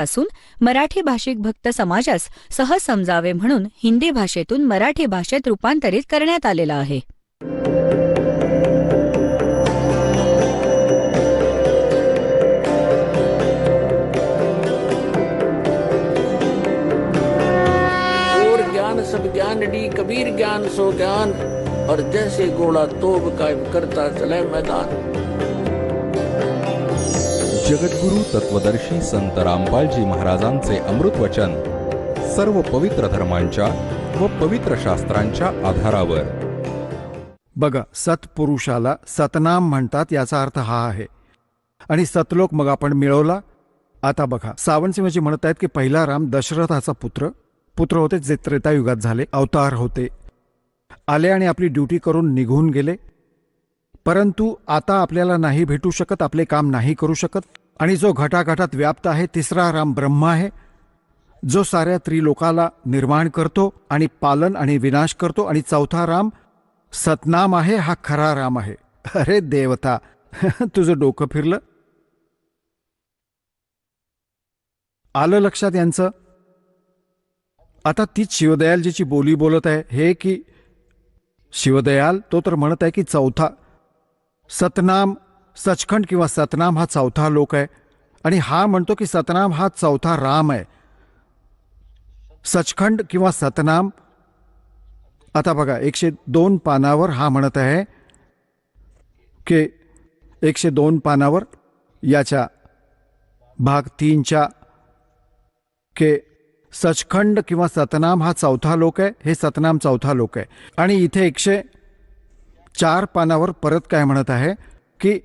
पासून मराठी भाषिक भक्त समाजास सहज समजावे म्हणून हिंदी भाषेतून मराठी भाषेत रूपांतरित करण्यात आलेला आहे. और ज्ञान सब ज्ञान डी कबीर ज्ञान सो ज्ञान और जैसे घोड़ा तोब कायम करता चले मैदान. जगद्गुरु तत्वदर्शी संत रामपालजी महाराजांचे अमृत वचन सर्व पवित्र धर्मांच्या व पवित्र शास्त्रांच्या आधारावर. बघा, सत्पुरुषाला सतनाम म्हणतात, याचा अर्थ हा आहे. आणि सतलोक मग आपण मिळवला. आता बघा, सावंतसिंहजी म्हणत आहेत की पहिला राम दशरथाचा पुत्र होते, जे त्रेतायुगात झाले, अवतार होते, आले आणि आपली ड्युटी करून निघून गेले. परंतु आता आपल्याला नाही भेटू शकत, आपले काम नाही करू शकत. आणि जो घटाघटात व्याप्त आहे तिसरा राम ब्रह्म आहे, जो साऱ्या त्रिलोकाला निर्माण करतो आणि पालन आणि विनाश करतो. आणि चौथा राम सतनाम आहे, हा खरा राम आहे. अरे देवता, तुझं डोकं फिरलं? आलं लक्षात यांचं? आता तीच शिवदयालजीची बोली बोलत आहे हे की शिवदयाल तो तर म्हणत आहे की चौथा सतनाम, सचखंड किंवा सतनाम हा चौथा लोक आहे. आणि हा म्हणतो की सतनाम हा चौथा राम आहे. सचखंड किंवा सतनाम. आता बघा, 102 पानावर हा म्हणत आहे की 102 पानावर याच्या भाग 3च्या के सचखंड किंवा सतनाम हा चौथा लोक आहे, हे सतनाम चौथा लोक आहे. आणि इथे 104 पानावर परत काय म्हणत आहे की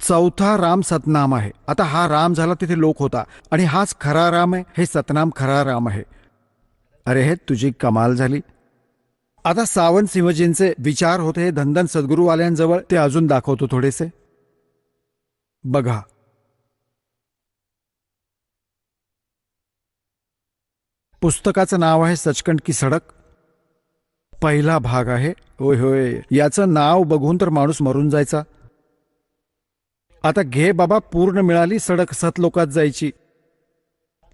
चौथा राम सतनाम आहे. आता हा राम झाला, तिथे लोक होता, आणि हाच खरा राम आहे, हे सतनाम खरा राम आहे. अरे हे तुझी कमाल झाली. आता सावंतसिंहजींचे विचार होते हे धनधन सद्गुरूवाल्यांजवळ, ते अजून दाखवतो थोडेसे. बघा, पुस्तकाचं नाव आहे सचखंड की सडक. पहिला भाग आहे. होय होय, याचं नाव बघून तर माणूस मरून जायचा. आता घे बाबा, पूर्ण मिळाली सडक सतलोकात जायची.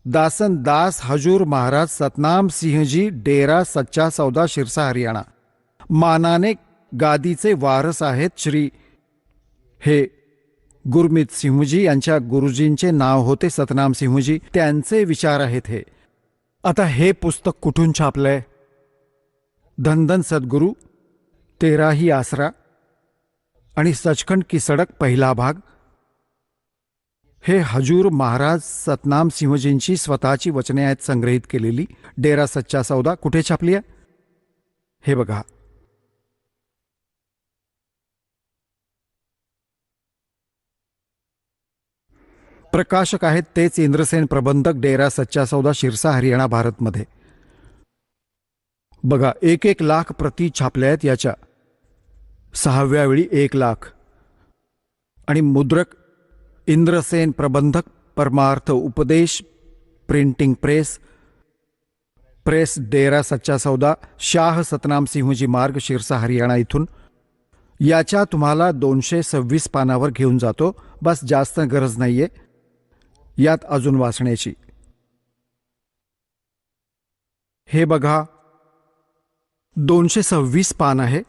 दासन दास हजूर महाराज सतनाम सिंहजी, डेरा सच्चा सौदा, शिरसा, हरियाणा. मानाने गादीचे वारस आहेत श्री हे गुरमीत सिंहजी. यांच्या गुरुजींचे नाव होते सतनाम सिंहजी. त्यांचे विचार आहेत हे. आता हे पुस्तक कुठून छापलंय? धनधन सद्गुरू, तेराही आसरा आणि सचखंड की सडक पहिला भाग. हे हजूर महाराज सतनाम सिंहजींची स्वतःची वचने आहेत संग्रहित केलेली. डेरा सच्चा सौदा. कुठे छापली आहे? हे बघा, प्रकाशक आहेत तेच इंद्रसेन प्रबंधक, डेरा सच्चा सौदा, शिरसा, हरियाणा, भारतमध्ये. बघा, 1 लाख प्रती छापल्या आहेत याच्या. 6व्या वेळी 1 लाख. आणि मुद्रक इंद्रसेन प्रबंधक, परमार्थ उपदेश, प्रिंटिंग प्रेस, डेरा सच्चा सौदा, शाह सतनाम सिंहजी मार्ग, शिरसा, हरियाणा इथून. याच्या तुम्हाला 226 पानावर घेऊन जातो. बस, जास्त गरज नाहीये यात अजून वाचण्याची. हे बघा, 226 पान आहे.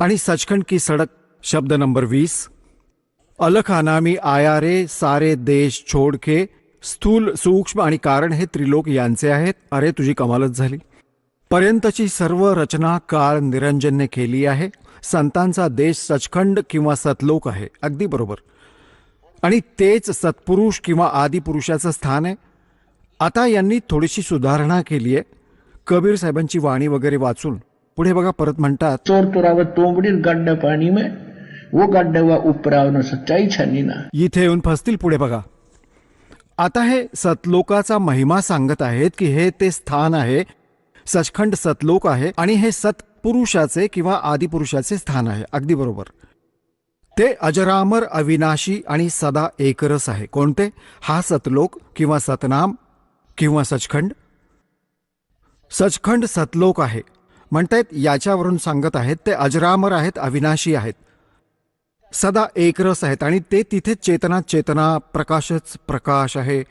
आणि सचखंड की सडक शब्द नंबर 20. अलख अनामी आया रे सारे देश छोड के. स्थूल, सूक्ष्म आणि कारण हे त्रिलोक यांचे आहेत. अरे तुझी कमालच झाली. पर्यंतची सर्व रचना काळ निरंजनने केली आहे. संतांचा देश सचखंड किंवा सतलोक आहे. अगदी बरोबर. आणि तेच सत्पुरुष किंवा आदिपुरुषाचं स्थान आहे. आता यांनी थोडीशी सुधारणा केली आहे कबीर साहेबांची वाणी वगैरे वाचून. पुढे बघा, परत म्हणतात, चोर तुरावत तोंबडील गड्ढा पाणी में वो गड्ढा वा उपरावनं सच्चाई छानी ना. इथे येऊन फसतील. पुढे बघा, आता हे सतलोकाचा महिमा सांगत आहेत की हे ते स्थान आहे, सचखंड सतलोक आहे, आणि हे सत्पुरुषाचे किंवा आदिपुरुषाचे स्थान आहे. अगदी बरोबर. ते अजरामर, अविनाशी आणि सदा एकरस आहे. कोणते? हा सतलोक किंवा सतनाम किंवा सचखंड. सचखंड सतलोक आहे म्हणतायत. याच्यावरून सांगत आहेत ते अजरामर आहेत, अविनाशी आहेत. सदा एकरस आहेत आणि ते तिथे चेतना चेतना, प्रकाशच प्रकाश आहे.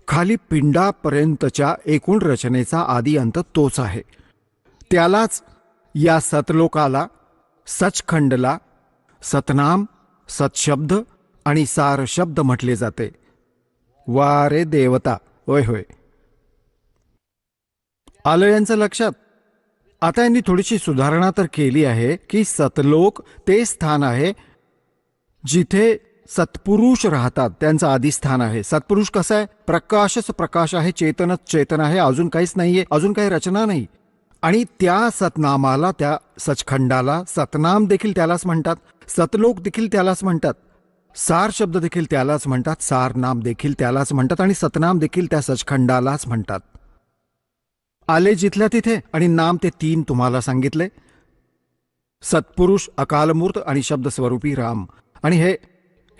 खाली पिंडापर्यंतच्या एकूण रचनेचा आदी अंत तोच आहे. त्यालाच या सतलोकाला, सचखंडला सतनाम, सतशब्द आणि सार शब्द म्हटले जाते. वा रे देवता. होय होय, आलं यांचं लक्षात. आता यांनी थोडीशी सुधारणा तर केली आहे की सतलोक ते स्थान आहे जिथे सत्पुरुष राहतात, त्यांचं आधी स्थान आहे. सत्पुरुष कसं आहे? प्रकाशच प्रकाश आहे, चेतनच चेतन आहे, अजून काहीच नाहीये, अजून काही रचना नाही. आणि त्या सतनामाला, त्या सचखंडाला सतनाम देखील त्यालाच म्हणतात, सतलोक देखील त्यालाच म्हणतात, सार शब्द देखील त्यालाच म्हणतात, सार नाम देखील त्यालाच म्हणतात आणि सतनाम देखील त्या सचखंडालाच म्हणतात. आले जिथल्या तिथे आणि नाम ते 3 तुम्हाला सांगितले, सत्पुरुष, अकालमूर्त आणि शब्द स्वरूपी राम. आणि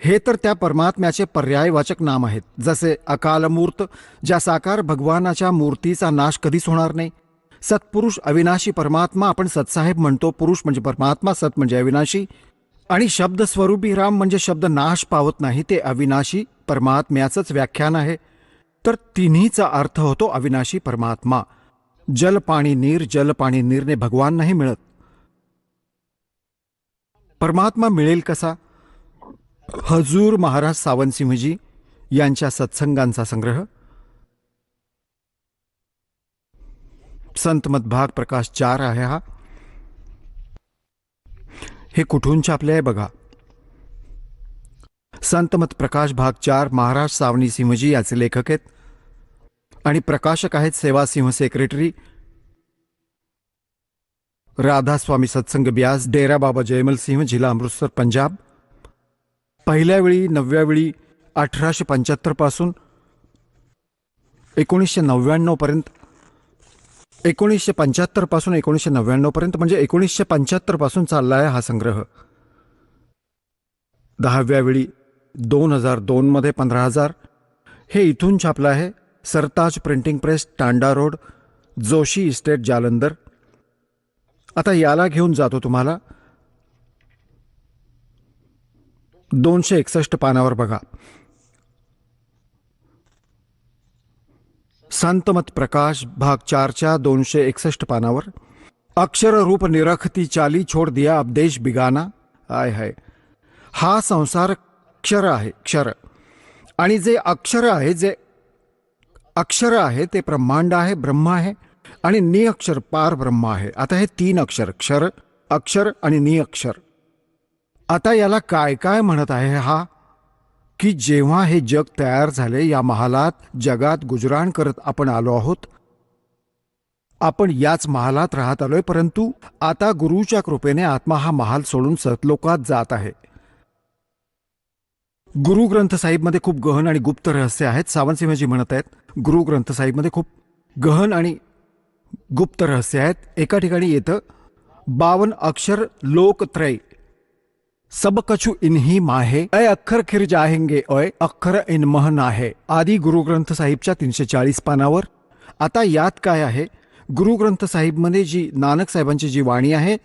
हे तर त्या परमात्म्याचे पर्यायवाचक नाम आहेत. जसे अकालमूर्त, ज्या साकार भगवानाच्या मूर्तीचा नाश कधीच होणार नाही. सत्पुरुष, अविनाशी परमात्मा आपण सतसाहेब म्हणतो, पुरुष म्हणजे परमात्मा, सत म्हणजे अविनाशी. आणि शब्द स्वरूपी राम म्हणजे शब्द नाश पावत नाही, ते अविनाशी परमात्म्याचंच व्याख्यान आहे. तर तिन्हीचा अर्थ होतो अविनाशी परमात्मा. जल पाणी नीर, जल पाणी नीरने भगवान नाही मिळत. परमात्मा मिळेल कसा? हजूर महाराज सावंतसिंहजी यांच्या सत्संगांचा संग्रह, संतमत भाग प्रकाश 4 आहे हा. हे कुठून छापले आहे बघा. संतमत प्रकाश भाग 4 महाराज सावनीसिंहजी याचे लेखक आहेत आणि प्रकाशक आहेत सेवासिंह सेक्रेटरी, राधास्वामी सत्संग ब्यास, डेरा बाबा जयमल सिंह, जिल्हा अमृतसर, पंजाब. पहिल्या वेळी 9व्या वेळी 1875 पासून 1999 पर्यंत, 1975 पासून 1999 पर्यंत, म्हणजे 1975 पासून चालला आहे हा संग्रह. 10व्या वेळी 2002 मध्ये 15,000. हे इथून छापलं आहे, Sartaj printing press, Tanda road, Joshi estate, Jalandhar. आता याला घेऊन जातो तुम्हाला. 261 पानावर बघा. संतमत प्रकाश भाग 4च्या 261 पानावर, अक्षर रूप निरखती चाली छोड दिया अपदेश बिगाना. आय हाय, हा संसार क्षर आहे, क्षर. आणि जे अक्षर आहे, जे अक्षर आहे ते ब्रह्मांड आहे, ब्रह्म आहे. आणि निअक्षर पार ब्रह्म आहे. आता हे 3 अक्षर, क्षर, अक्षर आणि निअक्षर. आता याला काय काय म्हणत आहे हा? की जेव्हा हे जग तयार झाले, या महालात जगात गुजराण करत आपण आलो आहोत, आपण याच महालात राहत आलोय. परंतु आता गुरुच्या कृपेने आत्मा हा महाल सोडून सतलोकात जात आहे. गुरु ग्रंथ साहिबमध्ये खूप गहन आणि गुप्त रहस्य आहेत. सावंतसिंहजी म्हणत आहेत गुरु ग्रंथ साहिबमध्ये खूप गहन आणि गुप्त रहस्य आहेत. एका ठिकाणी येतं 52 अक्षर लोकत्रय, सब कछु इन्ही माहे, अय अक्षर खिर जाहेंगे, ओय अक्षर इन मह नाहे. आदी गुरुग्रंथ साहिबच्या 340 पानावर. आता यात काय आहे? गुरुग्रंथ साहिबमध्ये जी नानक साहेबांची जी वाणी आहे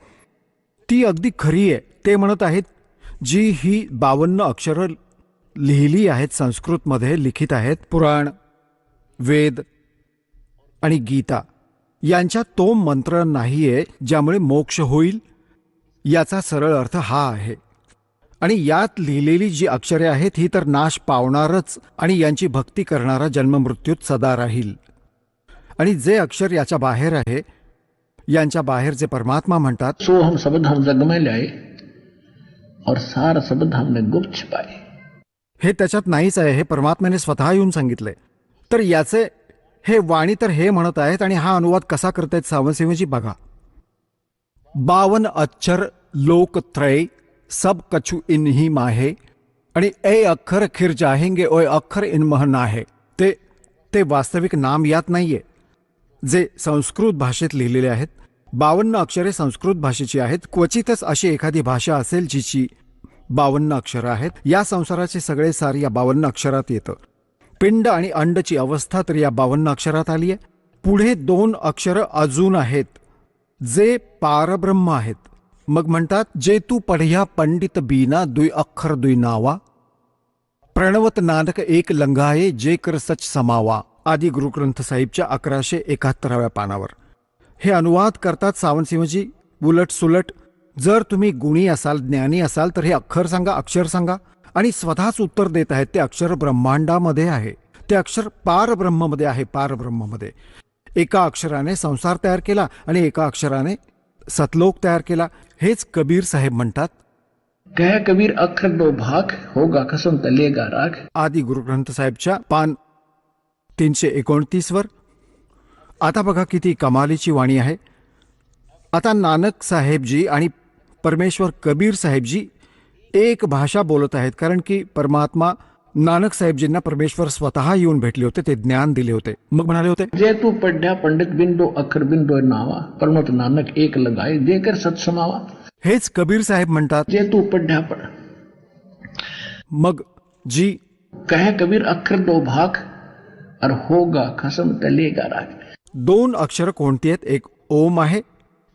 ती अगदी खरी आहे. ते म्हणत आहेत जी ही 52 अक्षरं लिहिली आहेत, संस्कृतमध्ये लिखित आहेत. पुराण, वेद आणि गीता यांच्यात तो मंत्र नाहीये ज्यामुळे मोक्ष होईल. याचा सरळ अर्थ हा आहे. आणि यात लिहिलेली जी अक्षरे आहेत ही तर नाश पावणारच, आणि यांची भक्ती करणारा जन्ममृत्यूत सदा राहील. आणि जे अक्षर याच्या बाहेर आहे, यांच्या बाहेर जे परमात्मा म्हणतात, सो हम शब्द हम जग में लाए और सार शब्द हमने गुप्त छिपाए, हे त्याच्यात नाहीच आहे. हे परमात्म्याने स्वतः येऊन सांगितलंय. तर याचे हे वाणी तर हे म्हणत आहेत. आणि हा अनुवाद कसा करतायत सावंतसिंहजी बघा. 52 अक्षर लोकत्रय, सब कछु इन्ही माहे, आणि ए अक्षर खिर जाहेंगे, ओय अक्षर इन मह नाहे. ते वास्तविक नाम यात नाहीये, जे संस्कृत भाषेत लिहिलेले आहेत. 52 अक्षरे संस्कृत भाषेची आहेत. क्वचितच अशी एखादी भाषा असेल जिची 52 अक्षरं आहेत. या संसाराचे सगळे सार या 52 अक्षरात येतं. पिंड आणि अंडची अवस्था तर या 52 अक्षरात आली आहे. पुढे 2 अक्षरं अजून आहेत जे पारब्रह्म आहेत. मग म्हणतात, जे तू पढ्या पंडित बीना दुई अक्षर दुई नावा, प्रणवत नानक एक लंगाये जे कर सच समावा. आदी गुरुग्रंथ साहिबच्या 1171व्या पानावर. हे अनुवाद करतात सावंतसिंहजी उलट सुलट. जर तुम्ही गुणी असाल, ज्ञानी असाल, तर हे अक्षर सांगा, अक्षर सांगा. आणि स्वतःच उत्तर देत आहेत. ते अक्षर ब्रह्मांडामध्ये आहे, ते अक्षर पारब्रह्ममध्ये आहे. पारब्रह्ममध्ये एका अक्षराने संसार तयार केला आणि एका अक्षराने सतलोक तयार केला. हेच कबीर साहेब म्हणतात. कह कबीर अक्षर दो भाग, होगा कसम तलेगा राग. आदी गुरुग्रंथ साहेबच्या पान 329 वर. आता बघा किती कमालीची वाणी आहे. आता नानक साहेबजी आणि परमेश्वर कबीर साहेबजी एक भाषा बोलत आहेत, कारण की परमात्मा नानक साहेबजींना परमेश्वर स्वतः येऊन भेटले होते, ते ज्ञान दिले होते. मग म्हणाले होते, जे तू पढ़्या पंडित बिंदो अक्षर बिंदो नावा, परमत नानक एक लगाए देकर सत समावा. हेच कबीर साहेब म्हणतात. जे तू पढ़्या पढ़. मग जी कह कबीर अक्षर दो भाग, और होगा कसम तलेगा राग. दोन अक्षर कोणती आहेत? एक ओम आहे,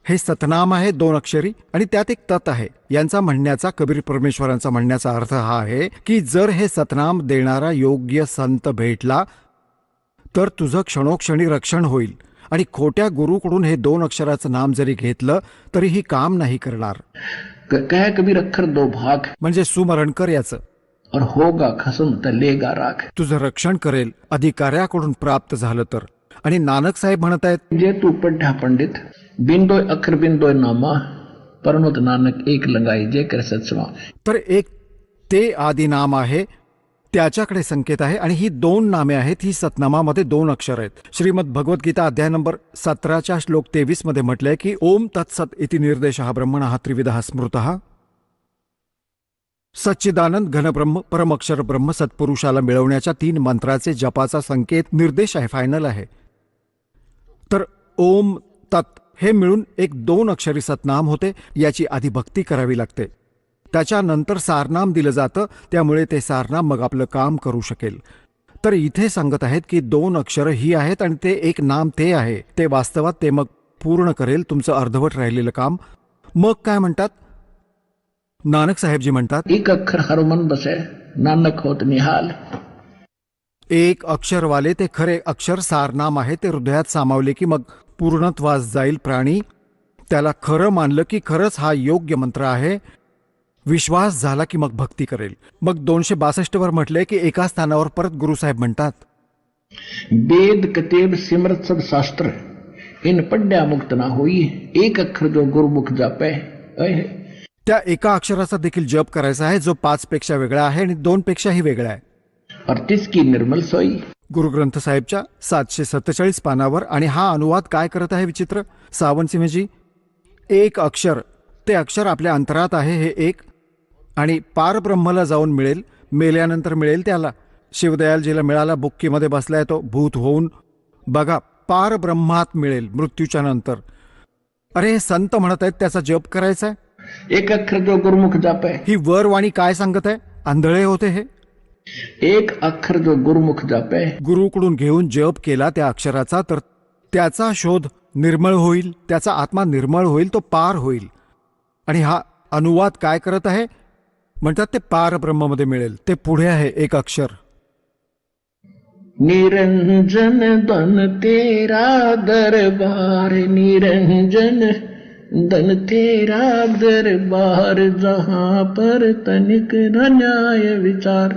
हे सतनाम आहे 2 अक्षरी, आणि त्यात एक तत आहे. यांचा म्हणण्याचा, कबीर परमेश्वरांचा म्हणण्याचा अर्थ हा आहे की जर हे सतनाम देणारा योग्य संत भेटला तर तुझं क्षणोक्षणी रक्षण होईल. आणि खोट्या गुरुकडून हे 2 अक्षराचं नाम जरी घेतलं तरीही काम नाही करणार. कह कबीर अक्षर दो भाग, म्हणजे सुमरण कर याचं. और होगा कसम तलेगा राग. तुझं रक्षण करेल अधिकाऱ्याकडून प्राप्त झालं तर. आणि नानक साहेब म्हणत आहेत, जे तू पढ़्या पंडित बिंदो अक्षर बिंदो नामा, परमत नानक एक लगाए जे कर सत समावा. तर एक ते आदी नाम आहे, त्याच्याकडे संकेत आहे. आणि ही 2 नामे आहेत. ही सतनामामध्ये 2 अक्षर आहेत. श्रीमद भगवद्गीता अध्याय नंबर 17 श्लोक 23 मध्ये म्हटलंय की ओम तत्सत इति निर्देशः ब्रह्मणः त्रिविधः स्मृतः. सच्चिदानंद घनब्रह्म परमक्षर ब्रह्म सत्पुरुषाला मिळवण्याच्या 3 मंत्राचे जपाचा संकेत निर्देश आहे, फायनल आहे. तर ओम तत् हे मिळून एक 2 अक्षरी सतनाम होते. याची आधी भक्ती करावी लागते, त्याच्यानंतर सारनाम दिलं जातं. त्यामुळे ते सारनाम मग आपलं काम करू शकेल. तर इथे सांगत आहेत की 2 अक्षरं ही आहेत आणि ते एक नाम ते आहे. ते वास्तवात ते मग पूर्ण करेल तुमचं अर्धवट राहिलेलं काम. मग काय म्हणतात नानक साहेबजी? म्हणतात, एक अक्षर हर मन बसे, नानक होत निहाल. एक अक्षरवाले ते खरे अक्षर सारनाम आहे. ते हृदयात सामावले की मग पूर्णत्वास जाईल प्राणी. त्याला खरं मानलं की खरंच हा योग्य मंत्र आहे. विश्वास झाला की मग भक्ती करेल. मग 262 वर म्हटले की एका स्थानावर परत गुरुसाहेब म्हणतात, वेद कतेब सिमरत सब शास्त्र, इन पढ़्या मुक्त ना होई, एक अक्षर जो गुरुमुख जापे. त्या एका अक्षराचा देखील जप करायचा आहे, जो 5 पेक्षा वेगळा आहे आणि 2 पेक्षाही वेगळा आहे. और तिसकी निर्मल सोई. गुरुग्रंथ साहेबच्या 747 पानावर. आणि हा अनुवाद काय करत आहे विचित्र सावंतसिंहजी. एक अक्षर, ते अक्षर आपल्या अंतरात आहे. हे एक आणि पारब्रह्मला जाऊन मिळेल, मेल्यानंतर मिळेल त्याला. शिवदयालजीला मिळाला, बुक्कीमध्ये बसलाय तो भूत होऊन. बघा, पारब्रह्मात मिळेल मृत्यूच्या नंतर. अरे हे संत म्हणत आहेत त्याचा जप करायचा आहे. एक अक्षर जो गुरुमुख जापे. ही वरवाणी काय सांगत आहे? आंधळे होते हे. एक अक्षर जो गुरुमुख जापे. गुरुकडून घेऊन जप केला त्या अक्षराचा तर त्याचा शोध निर्मळ होईल, त्याचा आत्मा निर्मळ होईल, तो पार होईल. आणि हा अनुवाद काय करत आहे? म्हणतात ते पारब्रह्ममध्ये मिळेल. ते पुढे आहे एक अक्षर. निरंजन धन तेरा दरबार, निरंजन धन तेरा दरबार, जहां पर तनिक न न्याय विचार.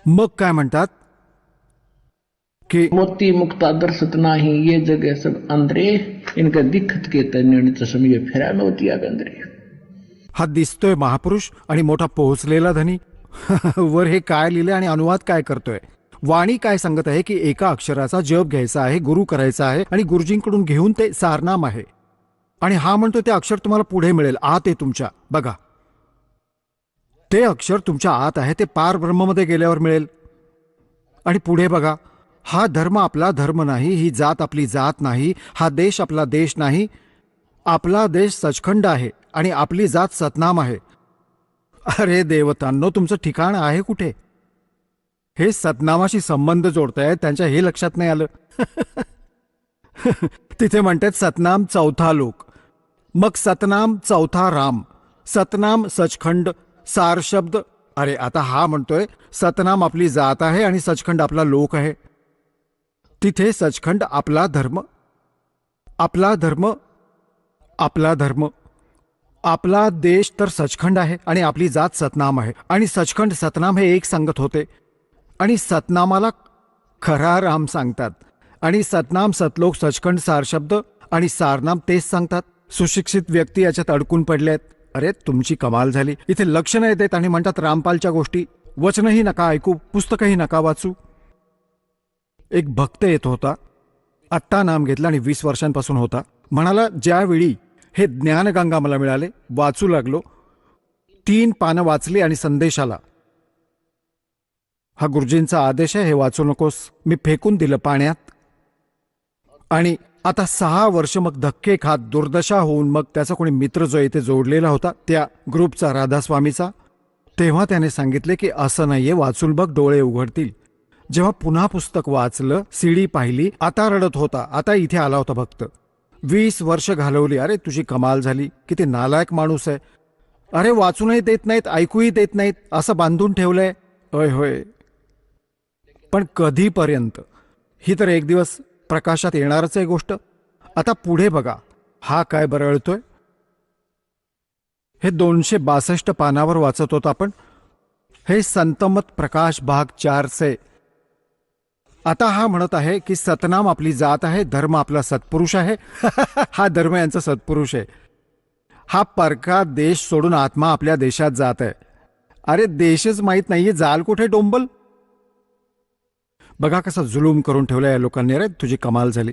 मग काय म्हणतात की मोती मुक्ता दर्शत नाही, ये जगह सब अंधरे, इनका दिखत के तन्यणीचं समजे फिरा नव्हती या गंधरे. हा दिसतोय महापुरुष आणि मोठा पोहोचलेला धनी. वर हे काय लिहिले आणि अनुवाद काय करतोय? वाणी काय सांगत आहे की एका अक्षराचा जप घ्यायचा आहे, गुरु करायचा आहे आणि गुरुजींकडून घेऊन ते सारनाम आहे. आणि हा म्हणतो ते अक्षर तुम्हाला पुढे मिळेल, आत आहे तुमच्या. बघा, ते अक्षर तुमच्या आत आहे, ते पार ब्रह्ममध्ये गेल्यावर मिळेल. आणि पुढे बघा, हा धर्म आपला धर्म नाही, ही जात आपली जात नाही, हा देश आपला देश नाही, आपला देश सचखंड आहे आणि आपली जात सतनाम आहे. अरे देवतांनो, तुमचं ठिकाण आहे कुठे? हे सतनामाशी संबंध जोडतायत, त्यांच्या हे लक्षात नाही आलं. तिथे म्हणतात सतनाम 4था लोक. मग सतनाम चौथा राम, सतनाम सचखंड सार शब्द. अरे आता हा म्हणतोय सतनाम आपली जात आहे आणि सचखंड आपला लोक आहे. तिथे सचखंड आपला धर्म, आपला धर्म, आपला धर्म, आपला देश तर सचखंड आहे आणि आपली जात सतनाम आहे. आणि सचखंड सतनाम हे एक सांगत होते आणि सतनामाला खरा राम सांगतात. आणि सतनाम सतलोक सचखंड सार शब्द आणि सारनाम तेच सांगतात. सुशिक्षित व्यक्ती याच्यात अडकून पडल्यात. अरे तुमची कमाल झाली. इथे लक्ष नाही देत आणि म्हणतात रामपालच्या गोष्टी. वचनही नका ऐकू, पुस्तकही नका वाचू. एक भक्त येत होता, आत्ता नाम घेतलं आणि 20 वर्षांपासून होता. म्हणाला ज्यावेळी हे ज्ञानगंगा मला मिळाले, वाचू लागलो, 3 पानं वाचली आणि संदेश आला, हा गुरुजींचा आदेश आहे, हे वाचू नकोस. मी फेकून दिलं पाण्यात. आणि आता 6 वर्ष मग धक्के खात दुर्दशा होऊन मग त्याचा कोणी मित्र जो इथे जोडलेला होता त्या ग्रुपचा राधास्वामीचा, तेव्हा त्याने सांगितले की असं नाहीये, वाचून बघ डोळे उघडतील. जेव्हा पुन्हा पुस्तक वाचलं, सीडी पाहिली, आता रडत होता. आता इथे आला होता भक्त. 20 वर्ष घालवली. अरे तुझी कमाल झाली, किती नालायक माणूस आहे. अरे वाचूनही देत नाहीत, ऐकूही देत नाहीत, असं बांधून ठेवलंय. होय होय, पण कधीपर्यंत? ही तर एक दिवस प्रकाशात येणारच आहे गोष्ट. आता पुढे बघा, हा काय बरळतोय. हे 262 पानावर वाचत होतो आपण. हे संतमत प्रकाश भाग 4 से. आता हा म्हणत आहे की सतनाम आपली जात आहे, धर्म आपला सत्पुरुष आहे. हा धर्म यांचा सत्पुरुष आहे. हा परका देश सोडून आत्मा आपल्या देशात जात आहे. अरे देशच माहीत नाहीये, जाल कुठे डोंबल. बघा कसा जुलूम करून ठेवला या लोकांनी. अरे तुझी कमाल झाली.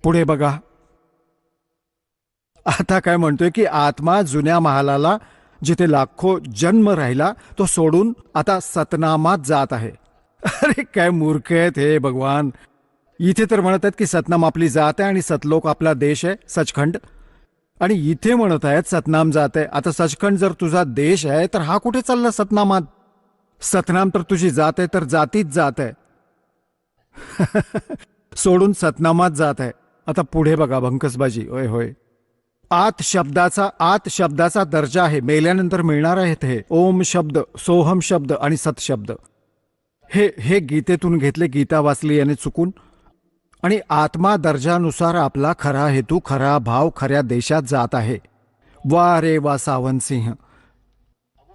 पुढे बघा, आता काय म्हणतोय की आत्मा जुन्या महालाला जिथे लाखो जन्म राहिला तो सोडून आता सतनामात जात आहे. अरे काय मूर्ख आहेत हे भगवान. इथे तर म्हणत आहेत की सतनाम आपली जात आहे आणि सतलोक आपला देश आहे, सचखंड. आणि इथे म्हणत आहेत सतनाम जात आहे. आता सचखंड जर तुझा देश आहे तर हा कुठे चालला सतनामात. सतनाम तर तुझी जात आहे तर जातीच जात आहे. सोडून सतनामात जात आहे. आता पुढे बघा भंकसबाजी. होय होय, आत शब्दाचा दर्जा आहे, मेल्यानंतर मिळणार आहेत हे ओम शब्द, सोहम शब्द आणि सत शब्द. हे गीतेतून घेतले, गीता वाचली याने चुकून. आणि आत्मा दर्जानुसार आपला खरा हेतू, खरा भाव खऱ्या देशात जात आहे. वा रे वा सावंतसिंह.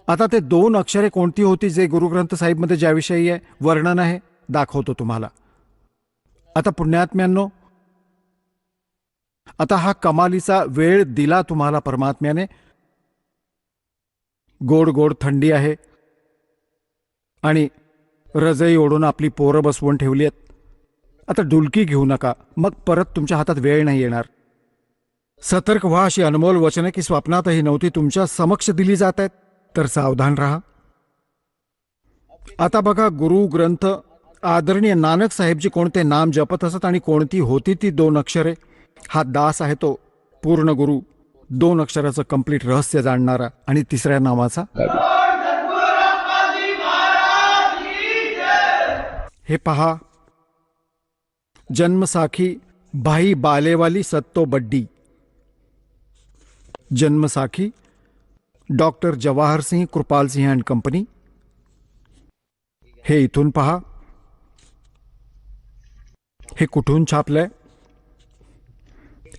आता ते 2 अक्षरे कोणती होती जे गुरुग्रंथ साहिबमध्ये ज्याविषयी आहे, वर्णन आहे, दाखवतो तुम्हाला. आता पुण्यात्म्यांनो, आता हा कमालीचा वेळ दिला तुम्हाला परमात्म्याने. गोड गोड थंडी आहे आणि रजई ओढून आपली पोरं बसवून ठेवली आहेत. आता डुलकी घेऊ नका, मग परत तुमच्या हातात वेळ नाही येणार. सतर्क व्हा, अशी अनमोल वचने की स्वप्नातही नव्हती तुमच्या समक्ष दिली जात आहेत, तर सावधान राहा. आता बघा, गुरु ग्रंथ आदरणीय नानक साहेबजी कोणते नाम जपत असत आणि कोणती होती ती 2 अक्षरे. हा दास आहे तो पूर्ण गुरु, 2 अक्षराचं कंप्लीट रहस्य जाणणारा. आणि 3ऱ्या नामाचा हे पहा, जन्मसाखी भाई बालेवाली सत्तो बड्डी. Janamsakhi doctor Jawahar Singh, Krupal Singh and company. हे इथून पहा, हे कुठून छापलंय.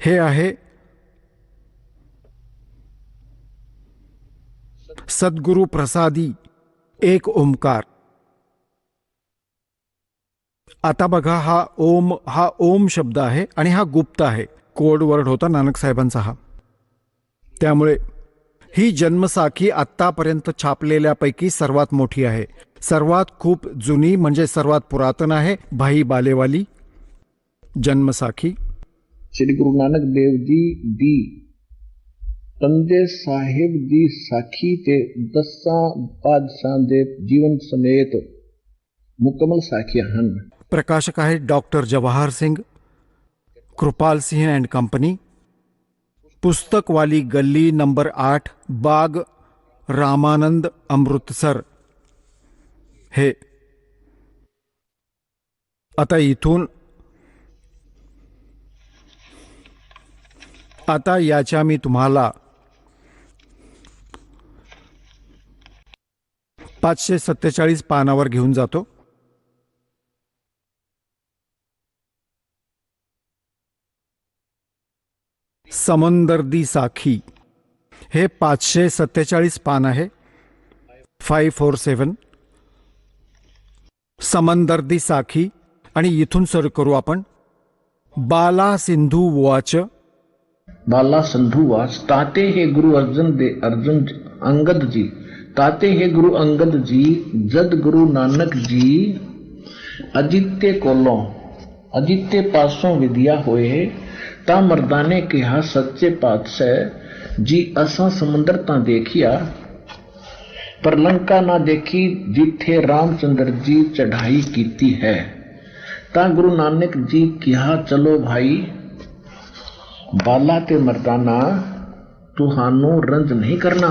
हे आहे सद्गुरु प्रसादी एक ओमकार. आता बघा, हा ओम शब्द आहे आणि हा गुप्त आहे. कोड वर्ड होता नानक साहेबांचा हा. त्यामुळे ही जन्मसाखी आत्तापर्यंत छापलेल्यापैकी सर्वात मोठी आहे. सर्वात खूप जुनी म्हणजे सर्वात पुरातन आहे भाई बालेवाली जन्मसाखी. श्री गुरु नानक देव जी दी तंदे साहिब दी साखी ते 10 पातशाह दे जीवन समेत मुकम्मल साखियां ਹਨ. प्रकाशक आहे doctor Jawahar Singh, Krupal Singh and company. पुस्तक वाली गल्ली नंबर 8, बाग रामानंद, अमृतसर. हे आता इथून आता याच्या मी तुम्हाला 547 पानावर घेऊन जातो. समंदर दी साखी हे 547 पान आहे. 547 समंदर दी साखी. आणि इथून सुरू करू आपण. बाला सिंधू वाच. बाला सिंधु वाच. ताते हे गुरु अर्जुन अंगद जी. ताते हे गुरु अंगद जी जद गुरु नानक जी अजित्य कोलों अजित्य पासों विद्या होए ता मर्दाने कहा सच्चे पातशाह जी असा समुंदर ता देखिया पर लंका ना देखी जिथे रामचंद्र जी चढ़ाई कीती है। ता गुरु नानक जी कहा चलो भाई बाला ते मर्दाना तुहानू रंज नहीं करना।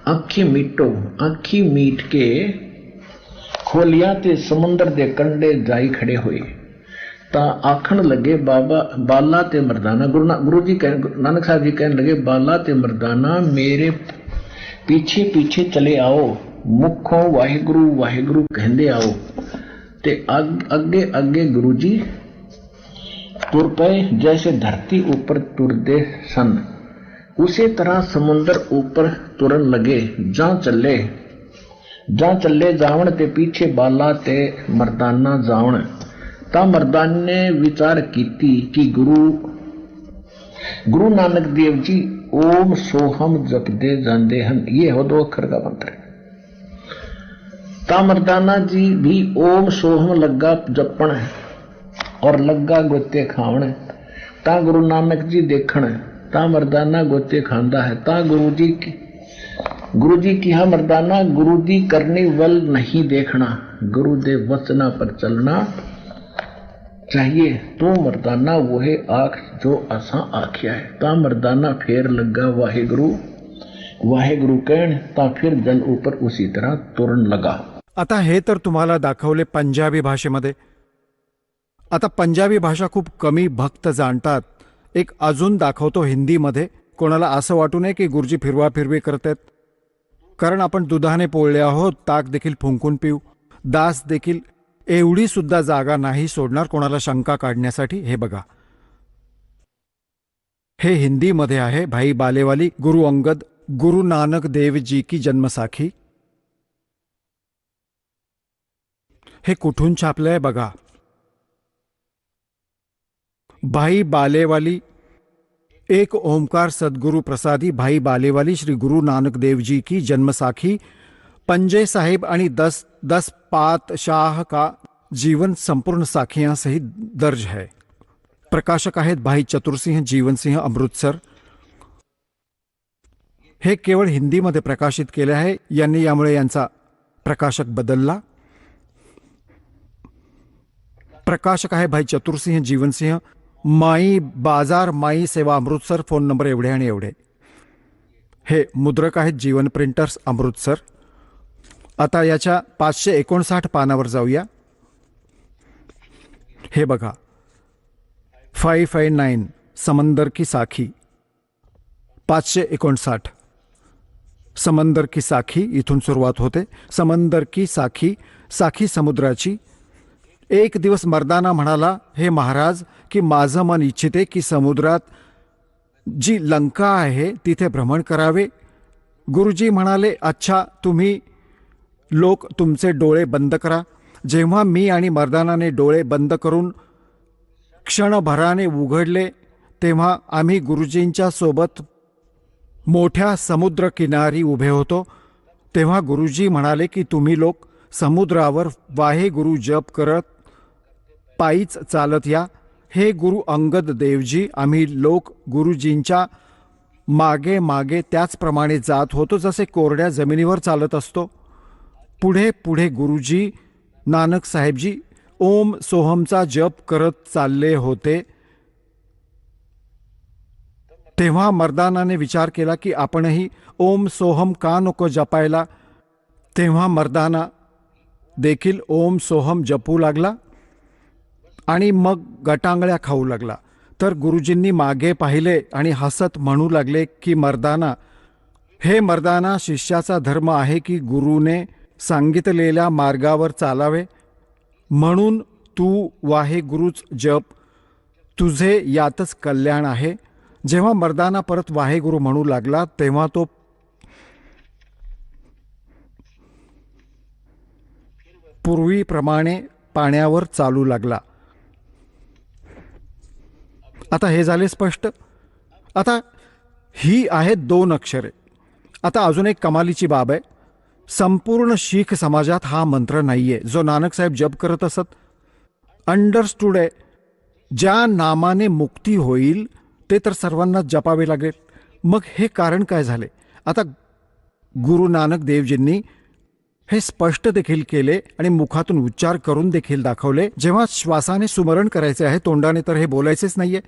आखी मीटो आखी मीट के खोलिया ते समुंदर दे कंडे जाई खड़े हुए ता आखन लगे बाबा बाला ते मर्दाना। गुरु जी नानक साहब जी कहने लगे बाला ते मर्दाना मेरे पीछे पीछे चले आओ मुखों वाहिगुरु वाहिगुरु कहंदे आओ। ते अगे अगे गुरु जी तुर पे जैसे धरती ऊपर तुरदे सन उसी तरह समुंदर ऊपर तुरन लगे। जा चले जावण ते पीछे बाला ते मर्दाना जावण। ता मर्दान ने विचार कीती कि गुरु नानक देव जी ओम सोहम जपदे जांदे हन। ये हो 2 अक्षर का मंत्र। ता मर्दाना जी भी ओम सोहम लगा जपण और लगा गोते खावण। ता गुरु नानक जी देखण ता मर्दाना गोते खांदा है। ता गुरु जी की हा मर्दाना गुरु दी करनी वल नहीं देखना गुरु दे वचना पर चलना चाहिए। तो मर्दाना वही आख जो असा आख्या है। ता मर्दाना फेर लगा वाहिगुरु वाहिगुरु कहण ता फिर जल ऊपर उसी तरह तुरन लगा। आता हे तर तुम्हाला दाखवले पंजाबी भाषेमध्ये. आता पंजाबी भाषा खूप कमी भक्त जाणतात. एक अजून दाखवतो हिंदीमध्ये. कोणाला असं वाटू नये की गुरुजी फिरवाफिरवी करतात, कारण आपण दुधाने पोळले आहोत. ताक देखील फुंकून पिऊ. दास देखील एवढी सुद्धा जागा नाही सोडणार कोणाला शंका काढण्यासाठी. हे बघा, हे हिंदीमध्ये आहे. भाई बालेवाली गुरु अंगद गुरु नानक देव जी की जन्मसाखी. हे कुठून छापलंय बघा. भाई बालेवाली एक ओमकार सदगुरु प्रसादी भाई बालेवाली श्री गुरु नानक देव जी की जन्मसाखी पंजे साहिब आणि 10 पातशाह का जीवन संपूर्ण साखियां सहित दर्ज है. प्रकाशक आहेत भाई चतुरसिंह जीवनसिंह अमृतसर. हे केवळ हिंदीमध्ये प्रकाशित केले आहे. यांनी यामुळे यांचा प्रकाशक बदलला. प्रकाशक आहे भाई चतुरसिंह जीवनसिंह. माई बाजार माई सेवा अमृतसर. फोन नंबर एवढे आणि एवढे. हे मुद्रक आहेत जीवन प्रिंटर्स अमृतसर. आता याच्या 559 पानावर जाऊया. हे बघा 559 समंदर की साखी. 559 समंदर की साखी इथून सुरुवात होते. समंदर की साखी साखी समुद्राची. एक दिवस मर्दाना म्हणाला, हे महाराज की माझं मन इच्छिते की समुद्रात जी लंका आहे तिथे भ्रमण करावे. गुरुजी म्हणाले, अच्छा तुम्ही लोक तुमचे डोळे बंद करा. जेव्हा मी आणि मर्दानाने डोळे बंद करून क्षणभराने उघडले तेव्हा आम्ही गुरुजींच्या सोबत मोठ्या समुद्रकिनारी उभे होतो. तेव्हा गुरुजी म्हणाले की तुम्ही लोक समुद्रावर वाहे गुरु जप करत पायीच चालत या. हे गुरु अंगद देवजी आम्ही लोक गुरुजींच्या मागे मागे त्याचप्रमाणे जात होतो जसे कोरड्या जमिनीवर चालत असतो. पुढे पुढे गुरुजी नानक साहेबजी ओम सोहमचा जप करत चालले होते. तेव्हा मर्दानाने विचार केला की आपणही ओम सोहम का नको जपायला. तेव्हा मर्दाना देखील ओम सोहम जपू लागला आणि मग गटांगळ्या खाऊ लागला. तर गुरुजींनी मागे पाहिले आणि हसत म्हणू लागले की मर्दाना, हे मर्दाना, शिष्याचा धर्म आहे की गुरुने सांगितलेल्या मार्गावर चालावे, म्हणून तू वाहेगुरुच जप, तुझे यातच कल्याण आहे. जेव्हा मर्दाना परत वाहेगुरु म्हणू लागला तेव्हा तो पूर्वीप्रमाणे पाण्यावर चालू लागला. आता हे झाले स्पष्ट. आता ही आहेत 2 अक्षरे. आता अजून एक कमालीची बाब आहे. संपूर्ण शीख समाजात हा मंत्र नाहीये जो नानक साहेब जप करत असत. अंडरस्टूड आहे. ज्या नामाने मुक्ती होईल ते तर सर्वांना जपावे लागेल. मग हे कारण काय झाले? आता गुरु नानक देवजींनी हे स्पष्ट देखील केले आणि मुखातून उच्चार करून देखील दाखवले. जेव्हा श्वासाने सुमरण करायचे आहे, तोंडाने तर हे बोलायचेच नाहीये.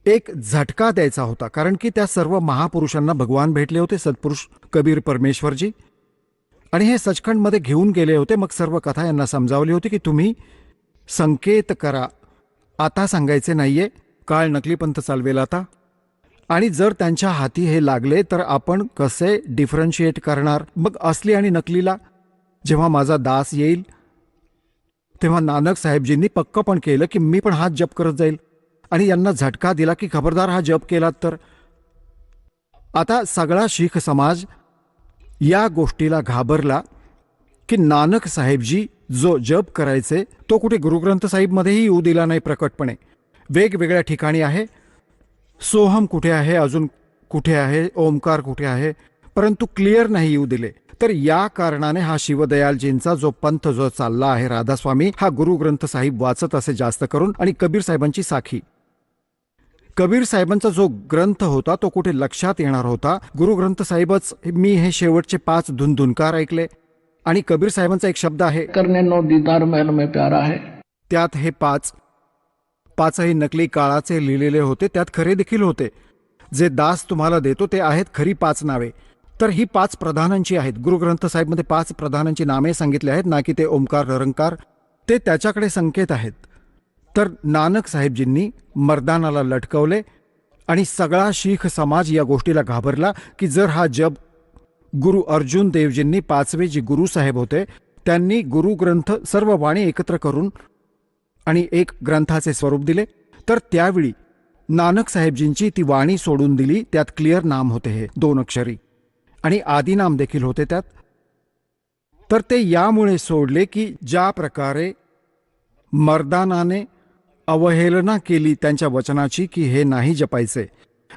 एक झटका द्यायचा होता, कारण की त्या सर्व महापुरुषांना भगवान भेटले होते, सत्पुरुष कबीर परमेश्वरजी, आणि हे सचखंडमध्ये घेऊन गेले होते. मग सर्व कथा यांना समजावली होती की तुम्ही संकेत करा, आता सांगायचे नाहीये, काळ नकली पंथ चालवेल आता. आणि जर त्यांच्या हाती हे लागले तर आपण कसे डिफरन्शिएट करणार मग असली आणि नकलीला? जेव्हा माझा दास येईल तेव्हा नानक साहेबजींनी पक्क पण केलं की मी पण हात जप करत जाईल, आणि यांना झटका दिला की खबरदार हा जप केलात तर. आता सगळा शीख समाज या गोष्टीला घाबरला की नानक साहेबजी जो जप करायचे तो कुठे गुरुग्रंथ साहिबमध्येही येऊ दिला नाही प्रकटपणे. वेगवेगळ्या ठिकाणी आहे. सोहम कुठे आहे, अजून कुठे आहे, ओमकार कुठे आहे, परंतु क्लिअर नाही येऊ दिले. तर या कारणाने हा शिवदयालजींचा जो पंथ जो चालला आहे राधास्वामी, हा गुरुग्रंथ साहिब वाचत असे जास्त करून, आणि कबीर साहेबांची साखी. कबीर साहेबांचा जो ग्रंथ होता तो कुठे लक्षात येणार होता. गुरुग्रंथ साहिबच. मी हे शेवटचे 5 धुनधुनकार ऐकले, आणि कबीर साहेबांचा एक शब्द आहे, करने नो दीदार महल में प्यारा है. त्यात हे 5ही नकली काळाचे लिहिलेले होते. त्यात खरे देखील होते. जे दास तुम्हाला देतो ते आहेत खरी 5 नावे. तर ही 5 प्रधानांची आहेत. गुरुग्रंथ साहेबमध्ये 5 प्रधानांची नामे सांगितली आहेत, ना की ते ओंकार निरंकार. ते त्याच्याकडे संकेत आहेत. तर नानक साहेबजींनी मर्दानाला लटकवले आणि सगळा शीख समाज या गोष्टीला घाबरला की जर हा जप गुरु अर्जुन देवजींनी 5वे जे गुरु साहेब होते त्यांनी गुरुग्रंथ सर्व वाणी एकत्र करून आणि एक ग्रंथाचे स्वरूप दिले, तर त्यावेळी नानक साहेबजींची ती वाणी सोडून दिली. त्यात क्लिअर नाम होते हे 2 अक्षरी, आणि आदिनाम देखील होते त्यात. तर ते यामुळे सोडले की ज्या प्रकारे मर्दानाने अवहेलना केली त्यांच्या वचनाची की हे नाही जपायचे,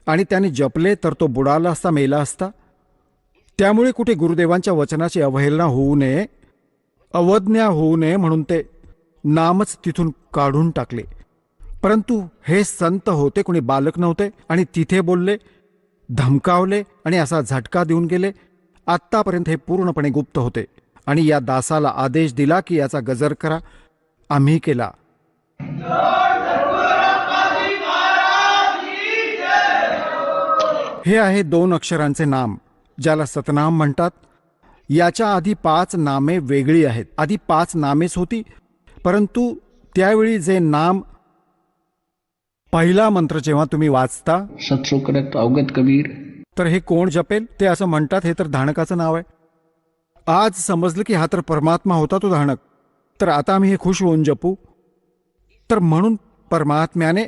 आणि त्याने जपले तर तो बुडाला असता, मेला असता. त्यामुळे कुठे गुरुदेवांच्या वचनाची अवहेलना होऊ नये, अवज्ञा होऊ नये म्हणून ते नामच तिथून काढून टाकले. परंतु हे संत होते, कोणी बालक नव्हते, आणि तिथे बोलले, धमकावले आणि असा झटका देऊन गेले. आत्तापर्यंत हे पूर्णपणे गुप्त होते, आणि या दासाला आदेश दिला की याचा गजर करा. आम्ही केला. हे आहे 2 अक्षरांचे नाम, ज्याला सतनाम म्हणतात. याच्या आधी 5 नामे वेगळी आहेत. आधी 5 नामेच होती, परंतु त्यावेळी जे नाम, पहिला मंत्र जेव्हा तुम्ही वाचता, सत्सुकृत अवगत कबीर, तर हे कोण जपेल ते असं म्हणतात, हे तर धाणकाचं नाव आहे. आज समजलं की हा तर परमात्मा होता तो धाणक, तर आता आम्ही हे खुश होऊन जपू. तर म्हणून परमात्म्याने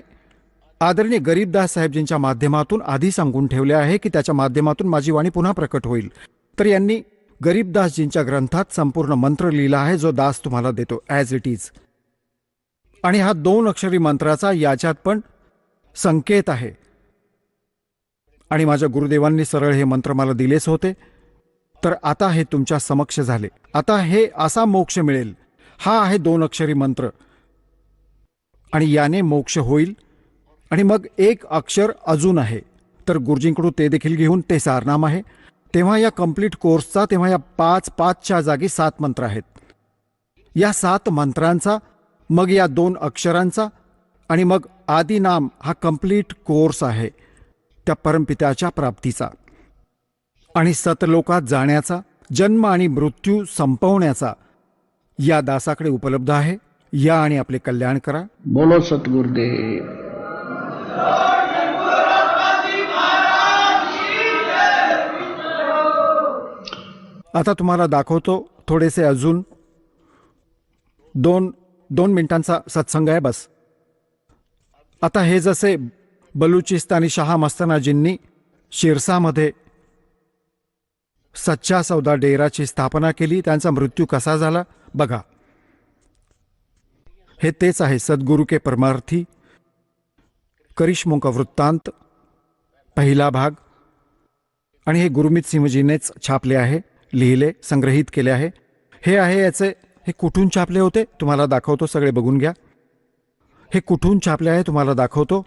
आदरणीय गरीबदास साहेबजींच्या माध्यमातून आधी सांगून ठेवले आहे की त्याच्या माध्यमातून माझी वाणी पुन्हा प्रकट होईल. तर यांनी गरीबदासजींच्या ग्रंथात संपूर्ण मंत्र लिहिला आहे जो दास तुम्हाला देतो ॲज इट इज. आणि हा 2 अक्षरी मंत्राचा याच्यात पण संकेत आहे. आणि माझ्या गुरुदेवांनी सरळ हे मंत्र मला दिलेच होते. तर आता हे तुमच्या समक्ष झाले. आता हे असा मोक्ष मिळेल. हा आहे 2 अक्षरी मंत्र, आणि याने मोक्ष होईल. आणि मग 1 अक्षर अजून आहे, तर गुरुजींकडून ते देखील घेऊन, ते सारनाम आहे. तेव्हा या कंप्लीट कोर्सचा, तेव्हा या 5च्या जागी 7 मंत्र आहेत. या 7 मंत्रांचा, मग या 2 अक्षरांचा, आणि मग आदिनाम हा कंप्लीट कोर्स आहे त्या परमपित्याच्या प्राप्तीचा आणि सतलोकात जाण्याचा, जन्म आणि मृत्यू संपवण्याचा या दासाकडे उपलब्ध आहे. या आणि आपले कल्याण करा. बोलो सतगुरुदेव. आता तुम्हाला दाखवतो थोडेसे अजून 2 मिनिटांचा सत्संग आहे बस. आता हे जसे बलुचिस्तानी शहा मस्तानाजींनी शिरसामध्ये सच्चा सौदा डेराची स्थापना केली, त्यांचा मृत्यू कसा झाला बघा. हे तेच आहे सद्गुरु के परमार्थी करिश्मों का वृत्तांत पहिला भाग. आणि हे गुरुमीत सिंहजीनेच छापले आहे, लिहिले, संग्रहित केले आहे. हे आहे याचे, हे कुठून छापले होते तुम्हाला दाखवतो, सगळे बघून घ्या. हे कुठून छापले आहे तुम्हाला दाखवतो.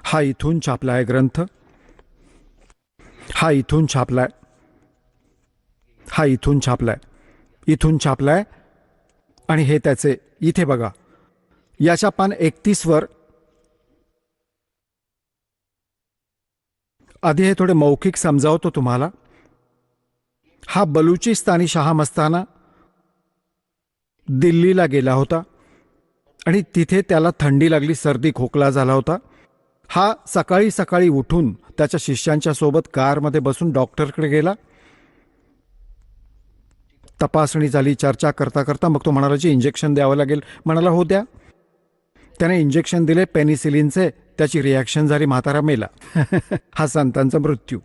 हा इथून छापला आहे ग्रंथ, हा इथून छापलाय, हा इथून छापलाय, इथून छापलाय. आणि हे त्याचे इथे बघा, याच्या पान 31 वर. आधी हे थोडे मौखिक समजावतो तुम्हाला. हा बलुचिस्तानी शहा मस्ताना दिल्लीला गेला होता आणि तिथे त्याला थंडी लागली, सर्दी खोकला झाला होता. हा सकाळी सकाळी उठून त्याच्या शिष्यांच्या सोबत कारमध्ये बसून डॉक्टरकडे गेला. तपासणी झाली, चर्चा करता करता मग तो म्हणाला जी इंजेक्शन द्यावं लागेल. म्हणाला हो द्या. त्याने इंजेक्शन दिले पेनिसिलिनचे, त्याची रिॲक्शन झाली, म्हातारा मेला. हा संतांचा मृत्यू.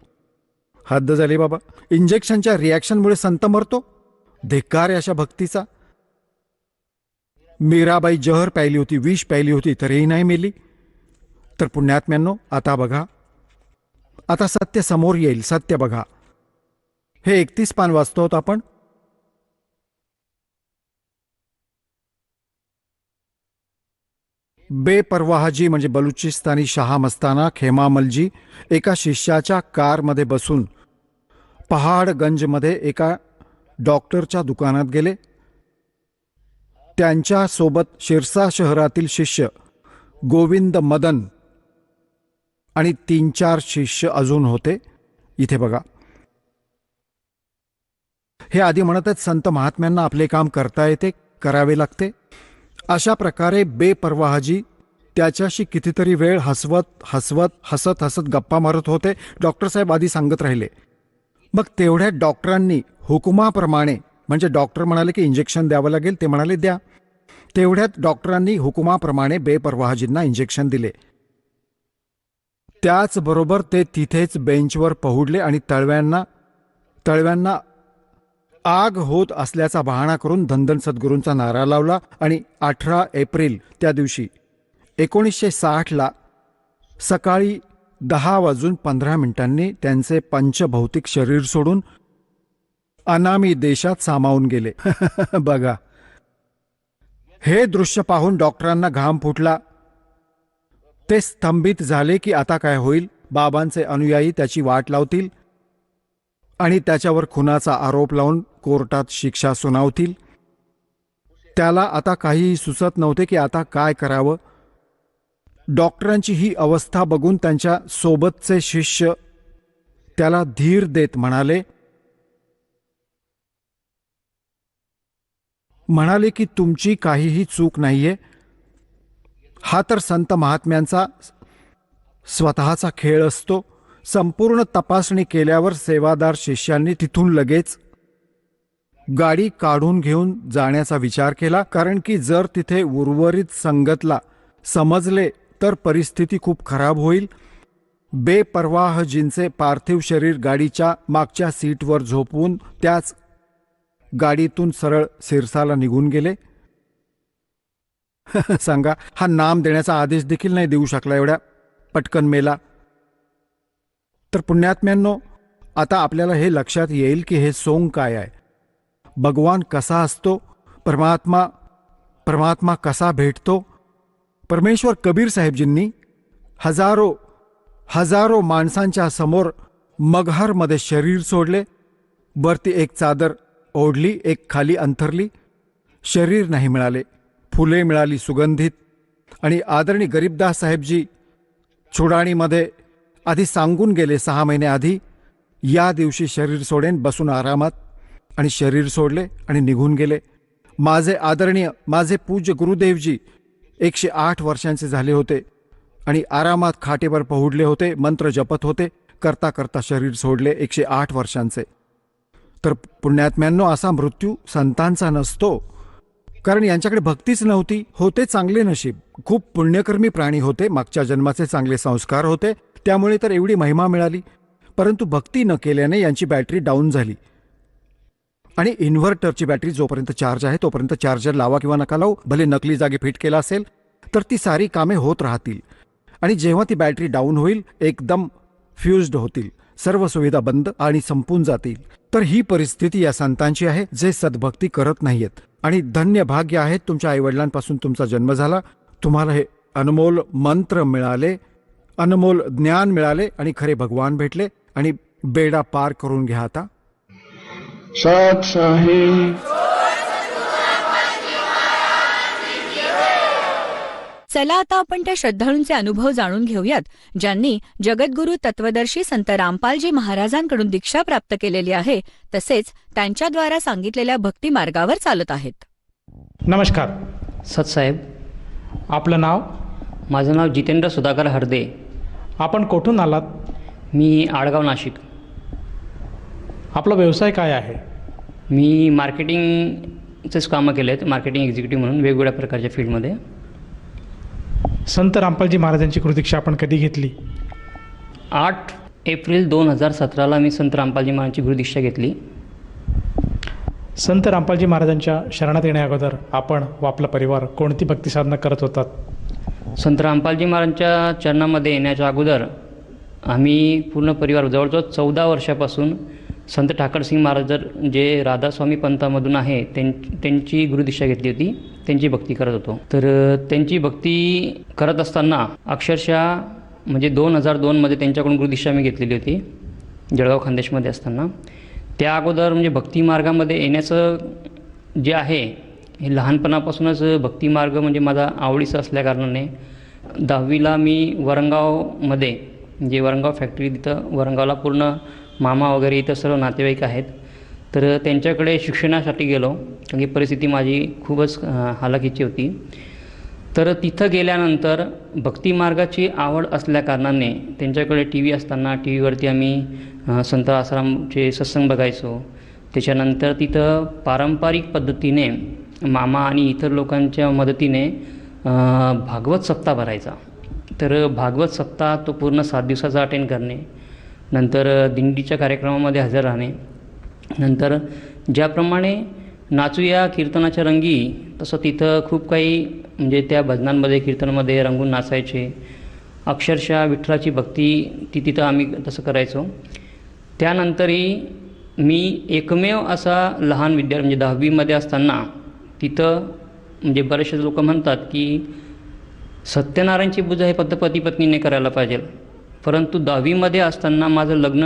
हद्द झाली बाबा, इंजेक्शनच्या रिॲक्शनमुळे संत मरतो. धिक्कार आहे अशा भक्तीचा. मीराबाई जहर प्यायली होती, विष प्यायली होती, तरीही नाही मेली. तर पुण्यात्म्यांनो आता बघा, आता सत्य समोर येईल. सत्य बघा, हे 31 पान वाचतो आहोत आपण. बेपरवाहजी म्हणजे बलुचिस्तानी शहा मस्ताना खेमामलजी एका शिष्याच्या कारमध्ये बसून पहाडगंजमध्ये एका डॉक्टरच्या दुकानात गेले. त्यांच्या सोबत शिरसा शहरातील शिष्य गोविंद मदन आणि 3-4 शिष्य अजून होते. इथे बघा, हे आधी म्हणत आहेत संत महात्म्यांना आपले काम करता येते, करावे लागते. अशा प्रकारे बेपरवाहजी त्याच्याशी कितीतरी वेळ हसत हसत गप्पा मारत होते. डॉक्टर साहेब आधी सांगत राहिले. मग तेवढ्यात डॉक्टरांनी हुकुमाप्रमाणे, म्हणजे डॉक्टर म्हणाले की इंजेक्शन द्यावं लागेल, ते म्हणाले द्या. तेवढ्यात डॉक्टरांनी हुकुमाप्रमाणे बेपरवाहजींना इंजेक्शन दिले. त्याचबरोबर ते तिथेच बेंचवर पहुडले आणि तळव्यांना आग होत असल्याचा बहाणा करून धनधन सद्गुरूंचा नारा लावला. आणि 18 एप्रिल त्या दिवशी 1960 सकाळी 10:15 त्यांचे पंचभौतिक शरीर सोडून अनामी देशात सामावून गेले. बघा, हे दृश्य पाहून डॉक्टरांना घाम फुटला. ते स्तंभित झाले की आता काय होईल. बाबांचे अनुयायी त्याची वाट लावतील आणि त्याच्यावर खुनाचा आरोप लावून कोर्टात शिक्षा सुनावतील. त्याला आता काहीही सुचत नव्हते की आता काय करावं. डॉक्टरांची ही अवस्था बघून त्यांच्या सोबतचे शिष्य त्याला धीर देत म्हणाले की तुमची काहीही चूक नाहीये. हा तर संत महात्म्यांचा स्वतःचा खेळ असतो. संपूर्ण तपासणी केल्यावर सेवादार शिष्यांनी तिथून लगेच गाडी काढून घेऊन जाण्याचा विचार केला. कारण की जर तिथे उर्वरित संगतला समजले तर परिस्थिती खूप खराब होईल. बेपरवाहजींचे पार्थिव शरीर गाडीच्या मागच्या सीटवर झोपवून त्याच गाडीतून सरळ सिरसाला निघून गेले. सांगा, हा नाम देण्याचा आदेश देखील नाही देऊ शकला, एवढ्या पटकन मेला. तर पुण्यात्म्यांनो, आता आपल्याला हे लक्षात येईल की हे सोंग काय आहे. भगवान कसा असतो, परमात्मा कसा भेटतो. परमेश्वर कबीर साहेबजींनी हजारो माणसांच्या समोर मगहरमध्ये शरीर सोडले. वरती एक चादर ओढली, एक खाली अंथरली. शरीर नाही मिळाले, फुले मिळाली सुगंधित. आणि आदरणीय गरीबदास साहेबजी चुडाणीमध्ये आधी सांगून गेले 6 महिने आधी, या दिवशी शरीर सोडेन, बसून आरामात. आणि शरीर सोडले आणि निघून गेले. माझे आदरणीय, माझे पूज्य गुरुदेवजी 108 वर्षांचे झाले होते. आणि आरामात खाटेवर पहुडले होते, मंत्र जपत होते. करता करता शरीर सोडले 108 वर्षांचे. तर पुण्यात्म्यांनो, असा मृत्यू संतांचा नसतो, कारण यांच्याकडे भक्तीच नव्हती. होते चांगले नशीब, खूप पुण्यकर्मी प्राणी होते, मागच्या जन्माचे चांगले संस्कार होते, त्यामुळे तर एवढी महिमा मिळाली. परंतु भक्ती न केल्याने यांची बॅटरी डाऊन झाली. आणि इन्व्हर्टरची बॅटरी जोपर्यंत चार्ज आहे तोपर्यंत चार्जर लावा किंवा नका लावू, भले नकली जागी फिट केला असेल तर ती सारी कामे होत राहतील. आणि जेव्हा ती बॅटरी डाऊन होईल, एकदम फ्यूज्ड होतील, सर्व सुविधा बंद आणि संपून जातील. तर ही परिस्थिती या संतांची आहे, जे सद्भक्ती करत नाहीयेत. आणि धन्य भाग्य आहे तुमच्या आईवडिलांपासून तुमचा जन्म झाला, तुम्हाला हे अनमोल मंत्र मिळाले, अनमोल ज्ञान मिळाले आणि खरे भगवान भेटले. आणि बेडा पार करून घ्या आता. सात साहेब. चला आता आपण त्या श्रद्धाळूंचे अनुभव जाणून घेऊयात, ज्यांनी जगद्गुरू तत्वदर्शी संत रामपालजी महाराजांकडून दीक्षा प्राप्त केलेली आहे, तसेच त्यांच्याद्वारा सांगितलेल्या भक्ती मार्गावर चालत आहेत. नमस्कार. सतसाहेब, आपलं नाव? माझं नाव जितेंद्र सुधाकर हरदे. आपण कुठून आलात? मी आडगाव, नाशिक. आपला व्यवसाय काय आहे? मी मार्केटिंगचेच कामं केले आहेत, मार्केटिंग एक्झिक्युटिव्ह म्हणून वेगवेगळ्या प्रकारच्या फील्डमध्ये. संत रामपालजी महाराजांची गुरुदीक्षा आपण कधी घेतली? 8 एप्रिल 2017ला मी संत रामपालजी महाराजांची गुरुदीक्षा घेतली. संत रामपालजी महाराजांच्या शरणात येण्या अगोदर आपण व आपला परिवार कोणती भक्ती साधना करत होतात? संत रामपालजी महाराजांच्या चरणामध्ये येण्याच्या अगोदर आम्ही पूर्ण परिवार जवळजवळ 14 वर्षापासून संत ठाकरसिंग महाराज जे राधास्वामी पंथामधून आहे त्यांची गुरुदीक्षा घेतली होती, त्यांची भक्ती करत होतो. तर त्यांची भक्ती करत असताना अक्षरशः म्हणजे 2002मध्ये त्यांच्याकडून गुरुदीक्षा मी घेतलेली होती, जळगाव खानदेशमध्ये असताना. त्या अगोदर म्हणजे भक्ती मार्गामध्ये येण्याचं जे आहे हे लहानपणापासूनच भक्ती मार्ग म्हणजे माझा आवडीचा असल्याकारणाने 10वीला मी वरणगावमध्ये, म्हणजे वरणगाव फॅक्टरी, तिथं वरणगावला पूर्ण मामा वगैरे इथं सर्व नातेवाईक आहेत, तर त्यांच्याकडे शिक्षणासाठी गेलो, कारण की परिस्थिती माझी खूपच हालाखीची होती. तर तिथं गेल्यानंतर भक्ती मार्गाची आवड असल्याकारणाने त्यांच्याकडे टी व्ही असताना टी व्हीवरती आम्ही संत आसारामचे सत्संग बघायचो. त्याच्यानंतर तिथं पारंपरिक पद्धतीने मामा आणि इतर लोकांच्या मदतीने भागवत सप्ताह भरायचा. तर भागवत सप्ताह तो पूर्ण 7 दिवसाचा अटेंड करणे, नंतर दिंडीच्या कार्यक्रमामध्ये हजर राहणे, नंतर ज्याप्रमाणे नाचूया कीर्तनाच्या रंगी तसं तिथं खूप काही म्हणजे त्या भजनांमध्ये कीर्तनामध्ये रंगून नाचायचे. अक्षरशः विठ्ठलाची भक्ती तिथं आम्ही तसं करायचो. त्यानंतरही मी एकमेव असा लहान विद्यार्थी म्हणजे 10वीमध्ये असताना तिथं म्हणजे बरेचसे लोक म्हणतात की सत्यनारायणची पूजा हे फक्त पती पत्नीने करायला पाहिजे, परंतु 10वीमध्ये असताना माझं लग्न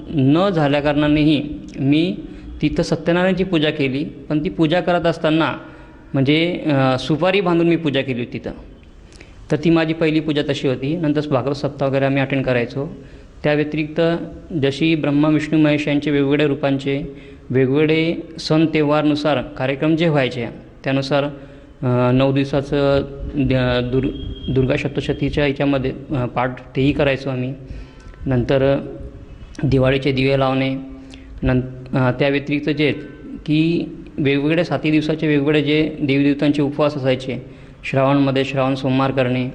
न झाल्याकारणानेही मी तिथं सत्यनारायणची पूजा केली. पण ती पूजा करत असताना म्हणजे सुपारी बांधून मी पूजा केली होती तिथं. तर ती माझी पहिली पूजा तशी होती. नंतर भागवत सप्ताह वगैरे आम्ही अटेंड करायचो. त्या व्यतिरिक्त जशी ब्रह्मा विष्णू महेश यांचे वेगवेगळ्या रूपांचे वेगवेगळे सण तेव्हारनुसार कार्यक्रम जे व्हायचे, त्यानुसार 9 दिवसाचं दुर्गा सप्तशतीच्या याच्यामध्ये पाठ तेही करायचो आम्ही. नंतर दिवाळीचे दिवे लावणे, त्या व्यतिरिक्त जे की वेगवेगळे 7 दिवसाचे वेगवेगळे जे देवीदेवतांचे उपवास असायचे, श्रावणमध्ये श्रावण सोमवार करणे,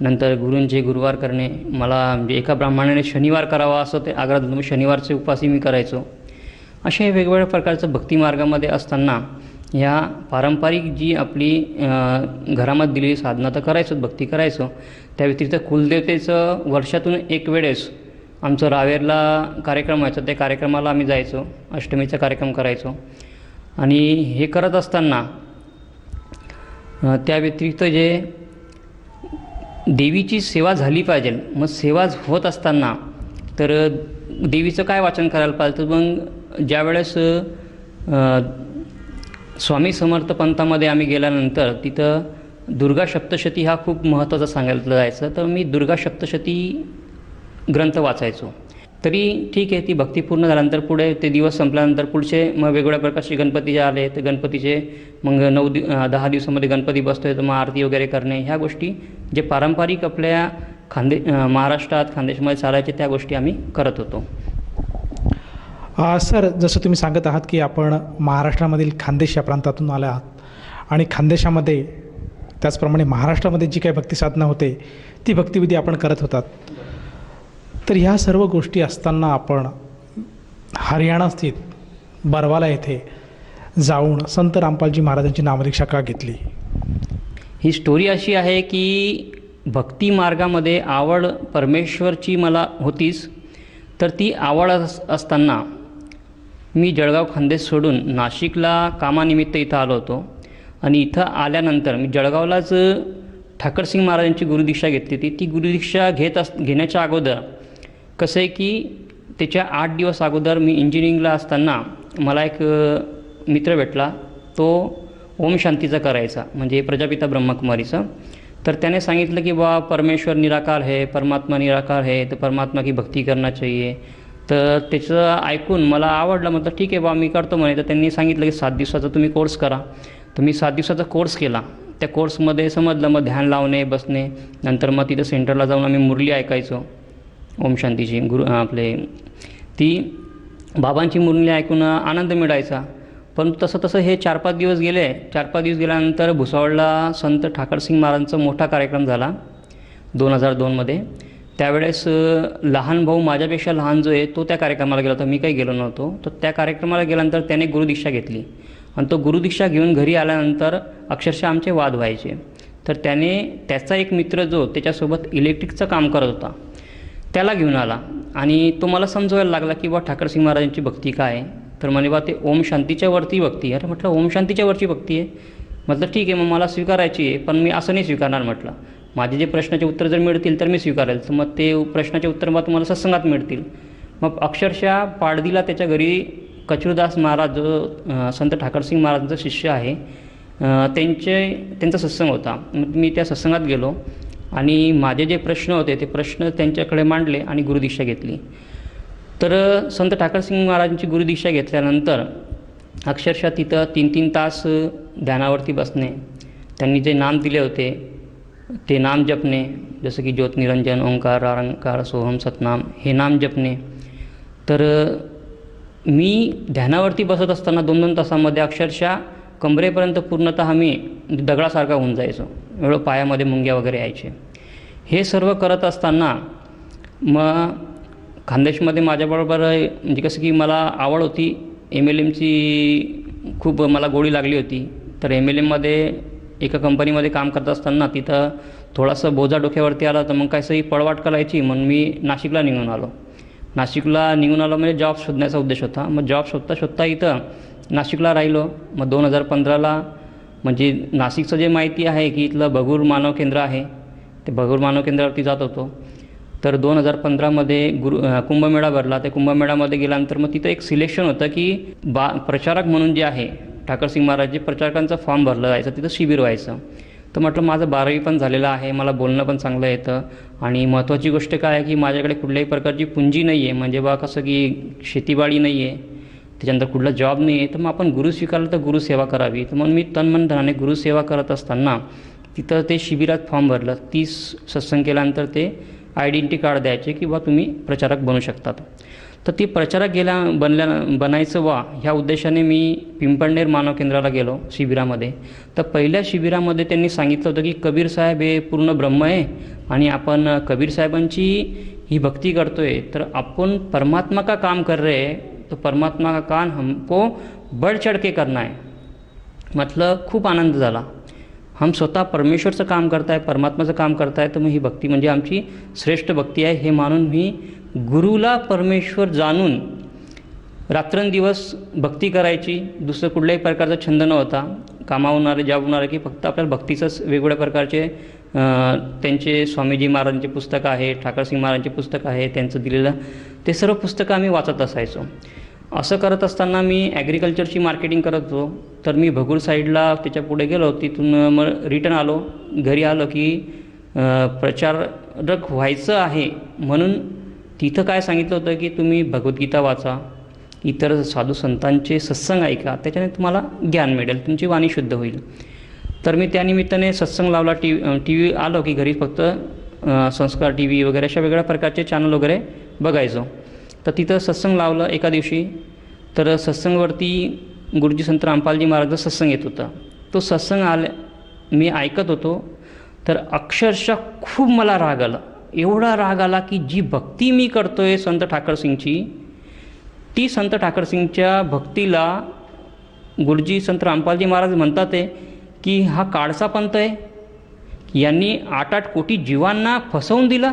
नंतर गुरूंचे गुरुवार करणे. मला म्हणजे एका ब्राह्मणाने शनिवार करावा असं ते आग्रह होतं, शनिवारचे उपवासही मी करायचो. असे वेगवेगळ्या प्रकारचं भक्ती मार्गामध्ये असताना ह्या पारंपरिक जी आपली घरामध्ये दिलेली साधना तर करायचो, भक्ती करायचो. त्या व्यतिरिक्त कुलदेवतेचं वर्षातून एक वेळेस आमचं रावेरला कार्यक्रम व्हायचा, त्या कार्यक्रमाला आम्ही जायचो, अष्टमीचा कार्यक्रम करायचो. आणि हे करत असताना त्या व्यतिरिक्त जे देवीची सेवा झाली पाहिजे, मग सेवा होत असताना तर देवीचं काय वाचन करायला पाहिजे. तर मग ज्यावेळेस स्वामी समर्थ पंथामध्ये आम्ही गेल्यानंतर तिथं दुर्गा सप्तशती हा खूप महत्त्वाचा सांगायला जायचं. तर मी दुर्गा सप्तशती ग्रंथ वाचायचो. तरी ठीक आहे, ती भक्ती पूर्ण झाल्यानंतर पुढे ते दिवस संपल्यानंतर पुढचे मग वेगवेगळ्या प्रकारचे गणपती जे आले तर गणपतीचे मग 10 दिवसामध्ये गणपती बसतोय तर मग आरती वगैरे करणे, ह्या गोष्टी जे पारंपरिक आपल्या महाराष्ट्रात खानदेशमध्ये चालायचे त्या गोष्टी आम्ही करत होतो. सर, जसं तुम्ही सांगत आहात की आपण महाराष्ट्रामधील खानदेश या प्रांतातून आले आहात आणि खानदेशामध्ये त्याचप्रमाणे महाराष्ट्रामध्ये जी काही भक्तिसाधना होते ती भक्तिविधी आपण करत होतात. तर ह्या सर्व गोष्टी असताना आपण हरियाणा स्थित बरवाला येथे जाऊन संत रामपालजी महाराजांची नामदीक्षा का घेतली? ही स्टोरी अशी आहे की भक्ती मार्गामध्ये आवड परमेश्वरची मला होतीच, तर ती आवड असताना मी जळगाव खानदेश सोडून नाशिकला कामानिमित्त इथं आलो होतो आणि इथं आल्यानंतर मी जळगावलाच ठाकरसिंग महाराजांची गुरुदीक्षा घेतली होती. ती गुरुदीक्षा घेण्याच्या अगोदर कसं आहे की त्याच्या 8 दिवस अगोदर मी इंजिनिअरिंगला असताना मला एक मित्र भेटला, तो ओम शांतीचा करायचा, म्हणजे प्रजापिता ब्रह्मकुमारीचा. तर त्याने सांगितलं की बा परमेश्वर निराकार है, परमात्मा निराकार है, तो परमात्मा की भक्ती करना चाहिए. तर त्याचं ऐकून मला आवडलं, म्हटलं ठीक आहे बा मी करतो म्हणे. तर त्यांनी सांगितलं की 7 दिवसाचा तुम्ही कोर्स करा. तर मी 7 दिवसाचा कोर्स केला. त्या कोर्समध्ये समजलं मग ध्यान लावणे, बसणे, नंतर मग तिथं सेंटरला जाऊन आम्ही मुरली ऐकायचो ओम शांतीची. ती बाबांची मुरली ऐकून आनंद मिळायचा. पण तसं हे 4-5 दिवस गेले. 4-5 दिवस गेल्यानंतर भुसावळला संत ठाकरसिंग महाराजांचा मोठा कार्यक्रम झाला 2002मध्ये. त्यावेळेस लहान भाऊ माझ्यापेक्षा लहान जो आहे तो त्या कार्यक्रमाला गेला होता, मी काही गेलो नव्हतो. तर त्या कार्यक्रमाला गेल्यानंतर त्याने गुरुदीक्षा घेतली आणि तो गुरुदीक्षा घेऊन घरी आल्यानंतर अक्षरशः आमचे वाद व्हायचे. तर त्याचा एक मित्र जो त्याच्यासोबत इलेक्ट्रिकचं काम करत होता त्याला घेऊन आला आणि तो मला समजवायला लागला की बा ठाकरसिंग महाराजांची भक्ती काय आहे. तर म्हणे बा ते ओम शांतीच्या वरती भक्ती. अरे म्हटलं ओम शांतीच्या वरची भक्ती आहे, म्हटलं ठीक आहे मग मला स्वीकारायची आहे, पण मी असं नाही स्वीकारणार. म्हटलं माझे जे प्रश्नाचे उत्तर जर मिळतील तर मी स्वीकारेल, तर मग ते प्रश्नाचे उत्तर मग तुम्हाला सत्संगात मिळतील. मग अक्षरशः पाडदीला त्याच्या घरी कचरूदास महाराज जो संत ठाकरसिंग महाराजांचा शिष्य आहे त्यांचा सत्संग होता. मग मी त्या सत्संगात गेलो आणि माझे जे प्रश्न होते ते प्रश्न त्यांच्याकडे मांडले आणि गुरुदीक्षा घेतली. तर संत ठाकरसिंग महाराजांची गुरुदीक्षा घेतल्यानंतर अक्षरशः तिथं 3-3 तास ध्यानावरती बसणे, त्यांनी जे नाम दिले होते ते नाम जपणे, जसं की ज्योत निरंजन, ओंकार, आरंकार, सोहम, सतनाम, हे नाम जपणे. तर मी ध्यानावरती बसत असताना 2-2 तासामध्ये अक्षरशः कमरेपर्यंत पूर्णतः मी दगडासारखा होऊन जायचो, एवढं पायामध्ये मुंग्या वगैरे यायचे. हे सर्व करत असताना मग खानदेशमध्ये माझ्याबरोबर म्हणजे कसं की मला आवड होती, MLMची खूप मला गोडी लागली होती. तर MLMमध्ये एका कंपनीमध्ये काम करत असताना तिथं थोडासा बोजा डोक्यावरती आला, तर मग काहीतरी पळवाट करायची म्हणून मी नाशिकला निघून आलो म्हणजे जॉब शोधण्याचा उद्देश होता. मग जॉब शोधता इथं नाशिकला राहिलो. मग 2015ला म्हणजे नाशिकचं जे माहिती आहे की इथलं भगूर मानव केंद्र आहे, ते भगूर मानव केंद्रावरती जात होतो. तर 2015मध्ये कुंभमेळा भरला. त्या कुंभमेळ्यामध्ये गेल्यानंतर मग तिथं एक सिलेक्शन होतं की प्रचारक म्हणून जे आहे ठाकरसिंग महाराज, जे प्रचारकांचा फॉर्म भरला जायचा, तिथं शिबिर व्हायचं. तर म्हटलं माझं 12वी पण झालेलं आहे, मला बोलणं पण चांगलं येतं आणि महत्त्वाची गोष्ट काय आहे की माझ्याकडे कुठल्याही प्रकारची पुंजी नाही आहे, म्हणजे बा कसं की शेतीबाडी नाही आहे, त्याच्यानंतर कुठला जॉब नाही आहे. तर मग आपण गुरु स्वीकारलं तर गुरुसेवा करावी. तर मग मी तन धनाने गुरुसेवा करत असताना तिथं ते शिबिरात फॉर्म भरलं. 30 सत्संग केल्यानंतर ते आयडेंटिटी कार्ड द्यायचे की बा तुम्ही प्रचारक बनू शकतात. तर ती प्रचारक बनायचं ह्या उद्देशाने मी पिंपळनेर मानव केंद्राला गेलो शिबिरामध्ये. तर पहिल्या शिबिरामध्ये त्यांनी सांगितलं होतं की कबीर साहेब हे पूर्ण ब्रह्म आहे आणि आपण कबीर साहेबांची ही भक्ती करतोय, तर आपण परमात्मा का काम कर रहे हैं, तो परमात्मा का काम हमको बढ़ चढ़ के करना है. म्हटलं खूप आनंद झाला. हम स्वतः परमेश्वरचं काम करताय, परमात्माचं काम करताय, तर मग ही भक्ती म्हणजे आमची श्रेष्ठ भक्ती आहे हे मानून मी गुरुला परमेश्वर जाणून रात्रंदिवस भक्ती करायची. दुसरं कुठल्याही प्रकारचा छंद नव्हता. कामावून आले, जॉबवरून आले की फक्त आपल्याला भक्तीचंच वेगवेगळ्या प्रकारचे त्यांचे स्वामीजी महाराजांचे पुस्तकं आहे, ठाकरसिंग महाराजांचे पुस्तकं आहे, त्यांचं दिलेलं ते सर्व पुस्तकं आम्ही वाचत असायचो. असं करत असताना मी ॲग्रिकल्चरची मार्केटिंग करत होतो. तर मी भगूर साईडला त्याच्या पुढे गेलो, तिथून मग रिटर्न आलो. घरी आलो की प्रचारक व्हायचं आहे म्हणून तिथं काय सांगितलं होतं की तुम्ही भगवद्गीता वाचा, इतर साधू संतांचे सत्संग ऐका, त्याच्याने तुम्हाला ज्ञान मिळेल, तुमची वाणी शुद्ध होईल. तर मी त्यानिमित्ताने सत्संग लावला. टी व्ही आलो की घरी फक्त संस्कार टी व्ही वगैरे अशा वेगळ्या प्रकारचे चॅनल वगैरे बघायचो. तर तिथं सत्संग लावलं एका दिवशी. तर सत्संगवरती गुरुजी संत रामपालजी महाराजांचा सत्संग येत होता. तो सत्संग मी ऐकत होतो. तर अक्षरशः खूप मला राग आला. एवढा राग आला की जी भक्ती मी करतोय संत ठाकरसिंगची, ती संत ठाकरसिंगच्या भक्तीला गुरुजी संत रामपालजी महाराज म्हणतात आहे की हा काळसा पंथ आहे, यांनी 8-8 कोटी जीवांना फसवून दिलं.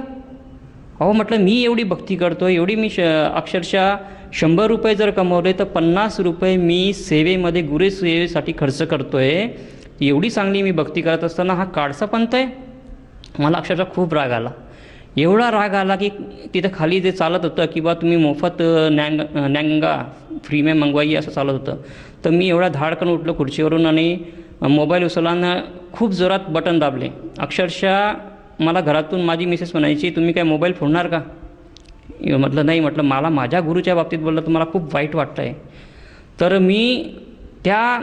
अहो म्हटलं, मी एवढी भक्ती करतो, एवढी मी अक्षरशः 100 रुपये जर कमवले तर 50 रुपये मी सेवेमध्ये गुरुसेवेसाठी खर्च करतो आहे. एवढी चांगली मी भक्ती करत असताना हा काळसा पंथ आहे. मला अक्षरशः खूप राग आला. एवढा राग आला की तिथं खाली जे चालत होतं की बा तुम्ही मोफत नॅंगा फ्री में मंगवाई असं चालत होतं. तर मी एवढा धाडकन उठलो खुर्चीवरून आणि मोबाईल उचलला, खूप जोरात बटन दाबले. अक्षरशः मला घरातून माझी मिसेस म्हणायची, तुम्ही काय मोबाईल फोडणार का? म्हटलं नाही. म्हटलं मला माझ्या गुरुच्या बाबतीत बोललं तर मला खूप वाईट वाटतं आहे. तर मी त्या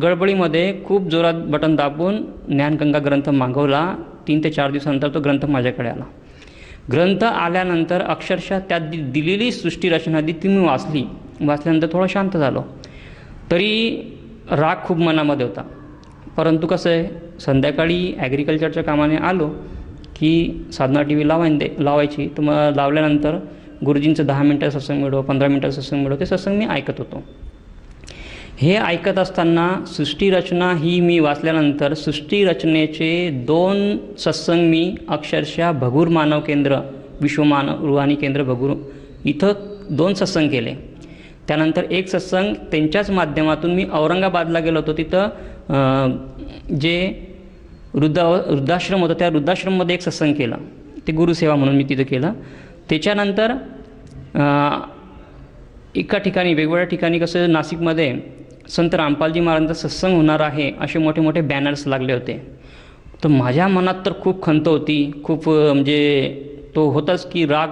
गडबडीमध्ये खूप जोरात बटन दाबून ज्ञानगंगा ग्रंथ मागवला. 3 ते 4 दिवसानंतर तो ग्रंथ माझ्याकडे आला. ग्रंथ आल्यानंतर अक्षरशः त्यात दिलेली सृष्टीरचना ती मी वाचल्यानंतर थोडं शांत झालो. तरी राग खूप मनामध्ये होता. परंतु कसं आहे, संध्याकाळी ॲग्रिकल्चरच्या कामाने आलो की साधना टी व्ही लावायची. तर मग लावल्यानंतर गुरुजींचं 10 मिनटं सत्संग मिळो, 15 मिनटं सत्संग मिळो, ते सत्संग मी ऐकत होतो. हे ऐकत असताना सृष्टीरचना ही मी वाचल्यानंतर सृष्टीरचनेचे 2 सत्संग मी अक्षरशः भगूर मानव केंद्र, विश्वमानव रुहानी केंद्र भगूर इथं 2 सत्संग केले. त्यानंतर एक सत्संग त्यांच्याच माध्यमातून मी औरंगाबादला गेलो होतो. तिथं जे वृद्धाश्रम होतं त्या वृद्धाश्रममध्ये एक सत्संग केला. ते गुरुसेवा म्हणून मी तिथं केलं. त्याच्यानंतर एका ठिकाणी वेगवेगळ्या ठिकाणी कसं नाशिकमध्ये संत रामपालजी महाराजांचा सत्संग होणार आहे असे मोठे मोठे बॅनर्स लागले होते. तर माझ्या मनात तर खूप खंत होती, खूप म्हणजे तो होताच की राग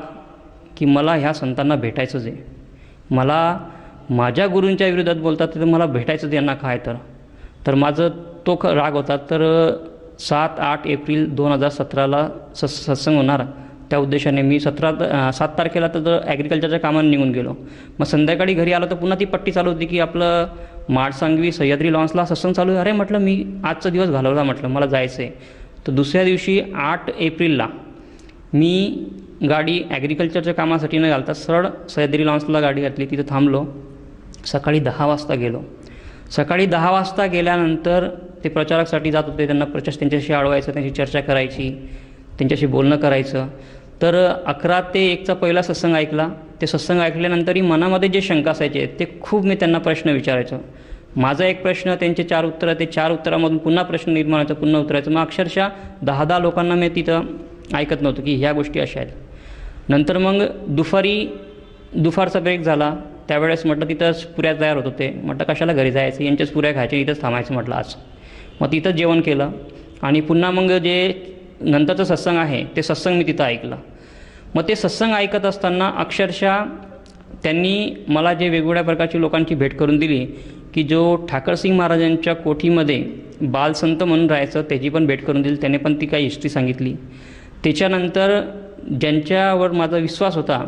की मला ह्या संतांना भेटायचंच आहे. मला माझ्या गुरूंच्या विरोधात बोलतात तर मला भेटायचंच यांना काय तर माझं तो राग होता. तर 7-8 एप्रिल 2017ला सत्संग होणार. त्या उद्देशाने मी 7 तारखेला तर ॲग्रिकल्चरच्या कामाने निघून गेलो. मग संध्याकाळी घरी आलो तर पुन्हा ती पट्टी चालू होती की आपलं माडसांगवी सह्याद्री लॉन्सला सत्संग चालू आहे. अरे म्हटलं, मी आजचा दिवस घालवला, म्हटलं मला जायचं आहे. तर दुसऱ्या दिवशी 8 एप्रिलला मी गाडी ॲग्रिकल्चरच्या कामासाठी न घालता सरळ सह्याद्री लॉन्सला गाडी घातली. तिथं थांबलो. सकाळी 10 वाजता गेलो. सकाळी 10 वाजता गेल्यानंतर ते प्रचारकसाठी जात होते. त्यांना त्यांच्याशी अडवायचं, त्यांची चर्चा करायची, त्यांच्याशी बोलणं करायचं. तर 11 ते 1चा पहिला सत्संग ऐकला. ते सत्संग ऐकल्यानंतरही मनामध्ये जे शंका असायचे ते खूप मी त्यांना प्रश्न विचारायचो. माझा एक प्रश्न, त्यांचे 4 उत्तरं, ते 4 उत्तरामधून पुन्हा प्रश्न निर्माण व्हायचा, पुन्हा उत्तरायचं. मग अक्षरशः 10 लोकांना मी तिथं ऐकत नव्हतं की ह्या गोष्टी अशा आहेत. नंतर मग दुपारचा ब्रेक झाला. त्यावेळेस म्हटलं तिथं पुऱ्या तयार होत होते. म्हटलं कशाला घरी जायचं, यांच्याच पुऱ्या खायच्या, इथंच थांबायचं म्हटलं आज. मग तिथंच जेवण केलं आणि पुन्हा मग जे नंतरचं सत्संग आहे ते सत्संग मी तिथं ऐकलं. मग ते सत्संग ऐकत असताना अक्षरशः त्यांनी मला जे वेगवेगळ्या प्रकारची लोकांची भेट करून दिली की जो ठाकरसिंग महाराजांच्या कोठीमध्ये बालसंत म्हणून राहायचं त्याची पण भेट करून दिली. त्याने पण ती काही हिस्ट्री सांगितली. त्याच्यानंतर ज्यांच्यावर माझा विश्वास होता,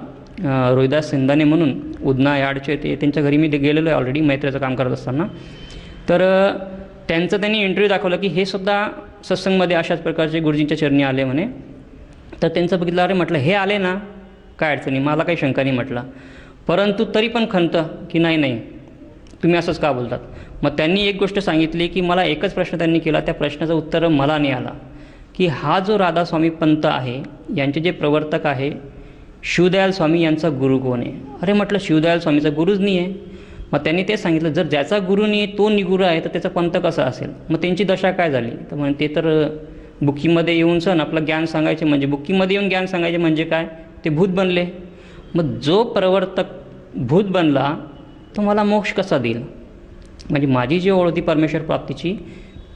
रोहिदास सेंदाने म्हणून उदना यार्डचे, ते त्यांच्या घरी मी गेलेलो आहे ऑलरेडी मैत्र्याचं काम करत असताना. तर त्यांचं त्यांनी इंटरव्ह्यू दाखवलं की हे सुद्धा सत्संगमध्ये अशाच प्रकारचे गुरुजींच्या चरणी आले म्हणे. तर त्यांचं बघितलं, अरे म्हटलं हे आले ना, काय अडचणी, मला काही शंका नाही म्हटलं. परंतु तरी पण खंत की नाही तुम्ही असंच का बोलतात. मग त्यांनी एक गोष्ट सांगितली की मला एकच प्रश्न त्यांनी केला, त्या प्रश्नाचं उत्तर मला नाही आला की हा जो राधास्वामी पंत आहे यांचे जे प्रवर्तक आहे शिवदयाल स्वामी यांचा गुरु कोण आहे. अरे म्हटलं शिवदयाल स्वामीचा गुरुच नाही आहे. मग त्यांनी ते सांगितलं, जर ज्याचा गुरु नाही तो निगुरू आहे तर त्याचा पंथ कसा असेल. मग त्यांची दशा काय झाली तर म्हणे ते तर बुक्कीमध्ये येऊन सण आपलं ज्ञान सांगायचे, म्हणजे बुक्कीमध्ये येऊन ज्ञान सांगायचे म्हणजे काय, ते भूत बनले. मग जो प्रवर्तक भूत बनला तो मला मोक्ष कसा देईल, म्हणजे माझी जी ओळ होती परमेश्वर प्राप्तीची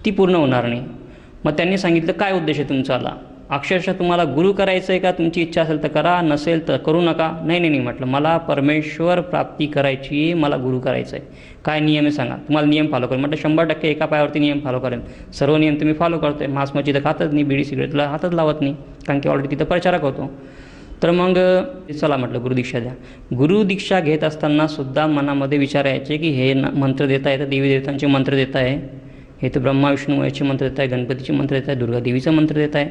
ती पूर्ण होणार नाही. मग त्यांनी सांगितलं काय उद्देश आहे तुमचा आला. अक्षरशः तुम्हाला गुरु करायचं आहे का, तुमची इच्छा असेल तर करा, नसेल तर करू नका. नाही म्हटलं, मला परमेश्वर प्राप्ती करायची, मला गुरु करायचं आहे. काय नियम आहे सांगा, तुम्हाला नियम फॉलो करेल. म्हटलं 100% एका पायावरती नियम फॉलो करेन. सर्व नियम तुम्ही फॉलो करतोय, मांस मच्छी तर खातच नाही, बिडी सिगरेटला हातच लावत नाही, कारण की ऑलरेडी तिथं प्रचारक होतो. तर मग चला म्हटलं गुरुदीक्षा द्या. गुरुदीक्षा घेत असताना सुद्धा मनामध्ये विचार यायचे की हे मंत्र देत आहे तर देवी देवतांचे मंत्र देत आहे, हे तर ब्रह्मा विष्णू महेशचे मंत्र देत आहे, गणपतीचे मंत्र देत आहे, दुर्गा देवीचं मंत्र देत आहे.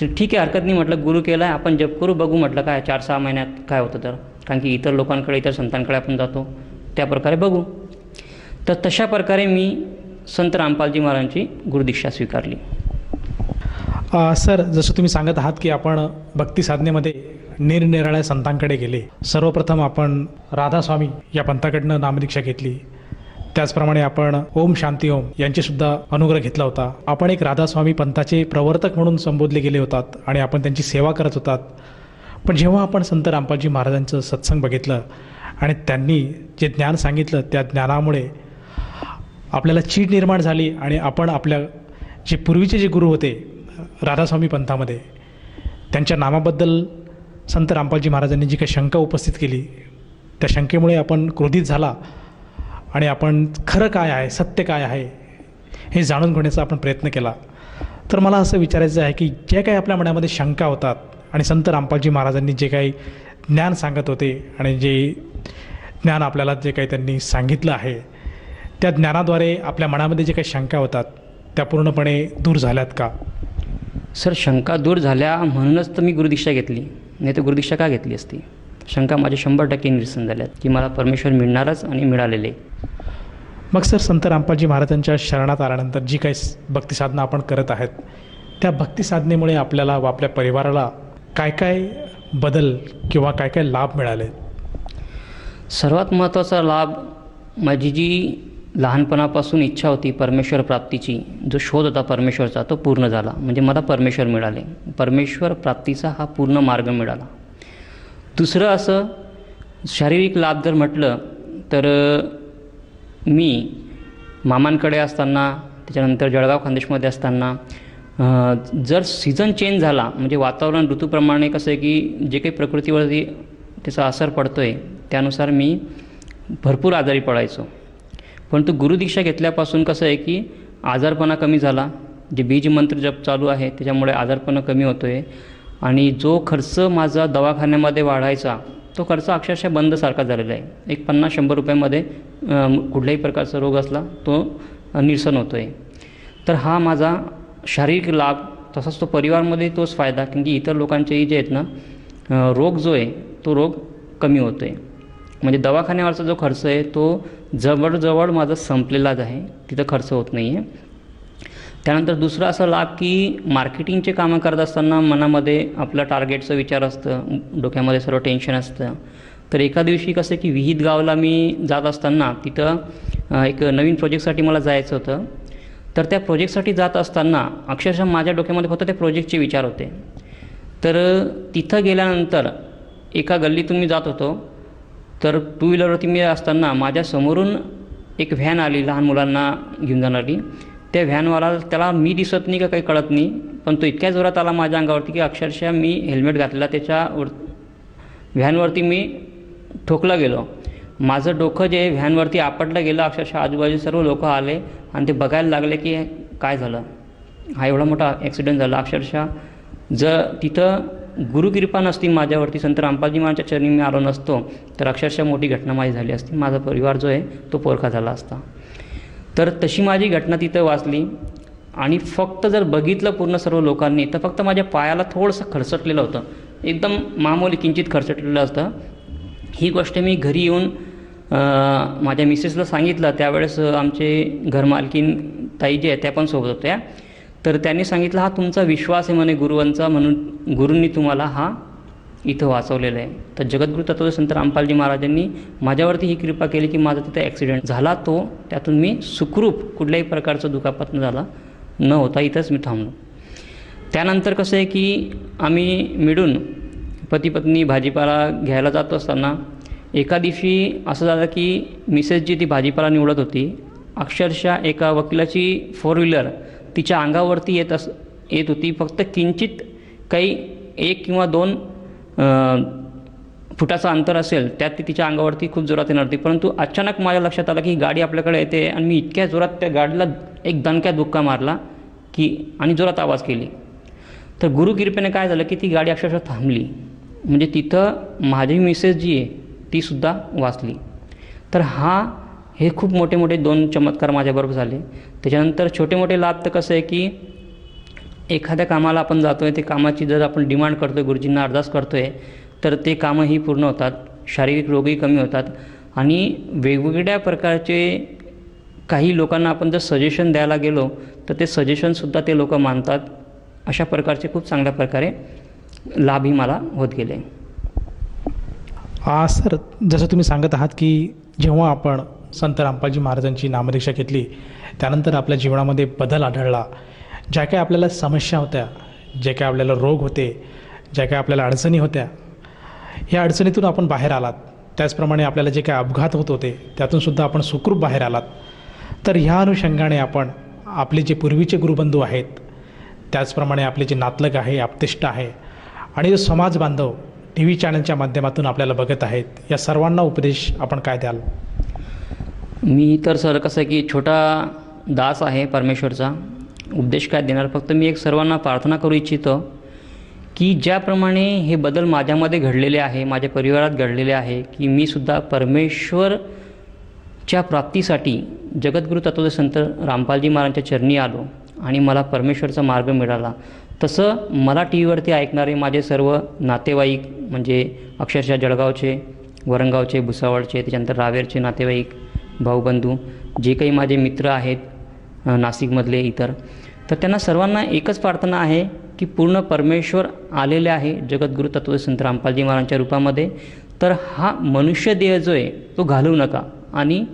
तर ठीक आहे, हरकत नाही म्हटलं, गुरु केला आहे, आपण जप करू, बघू म्हटलं काय 4-6 महिन्यात काय होतं तर, कारण की इतर लोकांकडे, इतर संतांकडे आपण जातो, त्या प्रकारे बघू. तर तशा प्रकारे मी संत रामपालजी महाराजांची गुरुदीक्षा स्वीकारली. सर, जसं तुम्ही सांगत आहात की आपण भक्ती साधनेमध्ये निरनिराळ्या संतांकडे गेले. सर्वप्रथम आपण राधास्वामी या पंथाकडनं नामदीक्षा घेतली. त्याचप्रमाणे आपण ओम शांती ओम यांचेसुद्धा अनुग्रह घेतला होता. आपण एक राधास्वामी पंथाचे प्रवर्तक म्हणून संबोधले गेले होतात आणि आपण त्यांची सेवा करत होतात. पण जेव्हा आपण संत रामपालजी महाराजांचं सत्संग बघितलं आणि त्यांनी जे ज्ञान सांगितलं, त्या ज्ञानामुळे आपल्याला चीड निर्माण झाली आणि आपण आपल्या जे पूर्वीचे जे गुरु होते राधास्वामी पंथामध्ये, त्यांच्या नामाबद्दल संत रामपालजी महाराजांनी जी काही शंका उपस्थित केली, त्या शंकेमुळे आपण क्रोधित झाला आणि आपण खरं काय आहे, सत्य काय आहे हे जाणून घेण्याचा आपण प्रयत्न केला. तर मला असं विचारायचं आहे की जे काही आपल्या मनामध्ये शंका होतात आणि संत रामपालजी महाराजांनी जे काही ज्ञान सांगत होते आणि जे ज्ञान आपल्याला जे काही त्यांनी सांगितलं आहे, त्या ज्ञानाद्वारे आपल्या मनामध्ये जे काही शंका होतात त्या पूर्णपणे दूर झाल्यात का? सर, शंका दूर झाल्या म्हणूनच तर मी गुरुदीक्षा घेतली, नाही तर गुरुदीक्षा का घेतली असती. शंका माझे 100% निरसन झाल्यात की मला परमेश्वर मिळणारच आणि मिळालेले. मग सर, संत रामपालजी महाराजांच्या शरणात आल्यानंतर जी काही भक्तिसाधना आपण करत आहेत, त्या भक्तिसाधनेमुळे आपल्याला व आपल्या परिवाराला काय काय बदल किंवा काय काय लाभ मिळाले? सर्वात महत्त्वाचा लाभ, माझी जी लहानपणापासून इच्छा होती परमेश्वर प्राप्तीची, जो शोध होता परमेश्वरचा, तो पूर्ण झाला. म्हणजे मला परमेश्वर मिळाले, परमेश्वर प्राप्तीचा हा पूर्ण मार्ग मिळाला. दुसरं असं शारीरिक लाभ जर म्हटलं तर मी मामांकडे असताना, त्याच्यानंतर जळगाव खानदेशमध्ये असताना, जर सीझन चेंज झाला, म्हणजे वातावरण ऋतूप्रमाणे कसं आहे की जे काही प्रकृतीवरती त्याचा असर पडतो आहे त्यानुसार मी भरपूर आजारी पडायचो. परंतु गुरुदीक्षा घेतल्यापासून कसं आहे की आजारपणा कमी झाला. जे बीज मंत्र जप चालू आहे त्याच्यामुळे आजारपणा कमी होतो आहे आणि जो खर्च माझा दवाखान्यामध्ये वाढायचा तो खर्च अक्षरशः बंदसारखा झालेला आहे. एक 50-100 रुपयामध्ये कुठल्याही प्रकारचा रोग असला तो निरसन होतो आहे. तर हा माझा शारीरिक लाभ, तसाच तो परिवारामध्ये तोच फायदा, कारण की इतर लोकांचेही जे आहेत ना रोग जो आहे तो रोग कमी होतो आहे. म्हणजे दवाखान्यावरचा जो खर्च आहे तो जवळजवळ माझा संपलेलाच आहे, तिथं खर्च होत नाही आहे. त्यानंतर दुसरा असा लाभ की मार्केटिंगचे कामं करत असताना मनामध्ये आपल्या टार्गेटचं विचार असतं, डोक्यामध्ये सर्व टेन्शन असतं. तर एका दिवशी कसं की विहित गावला मी जात असताना तिथं एक नवीन प्रोजेक्टसाठी मला जायचं होतं. तर त्या प्रोजेक्टसाठी जात असताना अक्षरशः माझ्या डोक्यामध्ये फक्त त्या प्रोजेक्टचे विचार होते. तर तिथं गेल्यानंतर एका गल्लीतून मी जात होतो, तर टू व्हीलरवरती मी असताना माझ्या समोरून एक व्हॅन आली लहान मुलांना घेऊन जाणारी. त्या व्हॅनवाला, त्याला मी दिसत नाही का काही कळत नाही, पण तो इतक्या जोरात आला माझ्या अंगावरती की अक्षरशः मी हेल्मेट घातलेला त्याच्यावर व्हॅनवरती मी ठोकला गेलो. माझं डोकं जे व्हॅनवरती आपटलं गेलं. अक्षरशः आजूबाजू सर्व लोक आले आणि ते बघायला लागले की काय झालं, हा एवढा मोठा ॲक्सिडेंट झाला. अक्षरशः जर तिथं गुरुकृपा नसती माझ्यावरती, संत रामपालजी महाराजांच्या चरणी मी आलो नसतो, तर अक्षरशः मोठी घटना माझी झाली असती. माझा परिवार जो आहे तो पोरखा झाला असता. तर तशी माझी घटना तिथं वाचली. आणि फक्त जर बघितलं पूर्ण सर्व लोकांनी तर फक्त माझ्या पायाला थोडंसं खरचटलेलं होतं, एकदम मामूली किंचित खरचटलेलं असतं. ही गोष्ट मी घरी येऊन माझ्या मिसेसला सांगितलं. त्यावेळेस आमचे घरमालकीन ताई जे आहे त्या पण सोबत होत्या. तर त्यांनी सांगितलं हा तुमचा विश्वास आहे म्हणे गुरुवांचा, म्हणून गुरूंनी तुम्हाला हा इथं वाचवलेलं आहे. तर जगद्गुरू तत्वदर्शी संत रामपालजी महाराजांनी माझ्यावरती ही कृपा केली की माझा तिथे ॲक्सिडेंट झाला, तो त्यातून मी सुखरूप कुठल्याही प्रकारचं दुखापत न होता इथंच मी थांबलो. त्यानंतर कसं आहे की आम्ही मिळून पती पत्नी भाजीपाला घ्यायला जात असताना एका दिवशी असं झालं की मिसेस जी ती भाजीपाला निवडत होती, अक्षरशः एका वकिलाची 4 व्हीलर तिच्या अंगावरती येत होती. फक्त किंचित काही 1 किंवा 2 फुटाचं अंतर असेल त्यात ती तिच्या अंगावरती खूप जोरात येणार होती. परंतु अचानक माझ्या लक्षात आलं की ही गाडी आपल्याकडे येते आणि मी इतक्या जोरात त्या गाडीला एक दणक्यात धक्का मारला की आणि जोरात आवाज केली. तर गुरुकृपेने काय झालं की ती गाडी अक्षरशः थांबली. म्हणजे तिथं माझी मिसेस जी आहे तीसुद्धा वाचली. तर हे खूप मोठे मोठे 2 चमत्कार माझ्याबरोबर झाले. त्याच्यानंतर छोटे मोठे लाभ तर कसं आहे की एखाद्या कामाला आपण जातो आहे, ते कामाची जर आपण डिमांड करतो आहे, गुरुजींना अरदास करतो आहे, तर ते कामंही पूर्ण होतात, शारीरिक रोगही कमी होतात. आणि वेगवेगळ्या प्रकारचे काही लोकांना आपण जर सजेशन द्यायला गेलो तर ते सजेशनसुद्धा ते लोक मानतात. अशा प्रकारचे खूप चांगल्या प्रकारे लाभही मला होत गेले. सर, जसं तुम्ही सांगत आहात की जेव्हा आपण संत रामपालजी महाराजांची नामदीक्षा घेतली त्यानंतर आपल्या जीवनामध्ये बदल आढळला. ज्या काही आपल्याला समस्या होत्या, जे काही आपल्याला रोग होते, ज्या काही आपल्याला अडचणी होत्या, ह्या अडचणीतून आपण बाहेर आलात. त्याचप्रमाणे आपल्याला जे काही अपघात होत होते त्यातूनसुद्धा आपण सुखरूप बाहेर आलात. तर ह्या अनुषंगाने आपण आपले जे पूर्वीचे गुरुबंधू आहेत, त्याचप्रमाणे आपले जे नातलग आहे, आप्तेष्ट आहे आणि जो समाज बांधव TV चॅनलच्या माध्यमातून आपल्याला बघत आहेत, या सर्वांना उपदेश आपण काय द्याल? मी तर सर कसं आहे की छोटा दास आहे परमेश्वरचा, उपदेश काय देणार. फक्त मी एक सर्वांना प्रार्थना करू इच्छितो की ज्याप्रमाणे हे बदल माझ्यामध्ये घडलेले आहे, माझ्या परिवारात घडलेले आहे, की मी सुद्धा परमेश्वरच्या प्राप्तीसाठी जगद्गुरू तत्वदर्शी संत रामपालजी महाराजांच्या चरणी आलो आणि मला परमेश्वरचा मार्ग मिळाला. तसं मला TVवरती ऐकणारे माझे सर्व नातेवाईक, म्हणजे अक्षरशः जळगावचे, वरणगावचे, भुसावळचे, त्याच्यानंतर रावेरचे नातेवाईक, भाऊबंधू, जे काही माझे मित्र आहेत नाशिकमधले इतर, तर त्यांना सर्वांना एकच प्रार्थना आहे की पूर्ण परमेश्वर आलेले आहे जगद्गुरू तत्वदर्शी संत रामपालजी महाराजांच्या रूपामध्ये. तर हा मनुष्य देह जो आहे तो घालवू नका आणि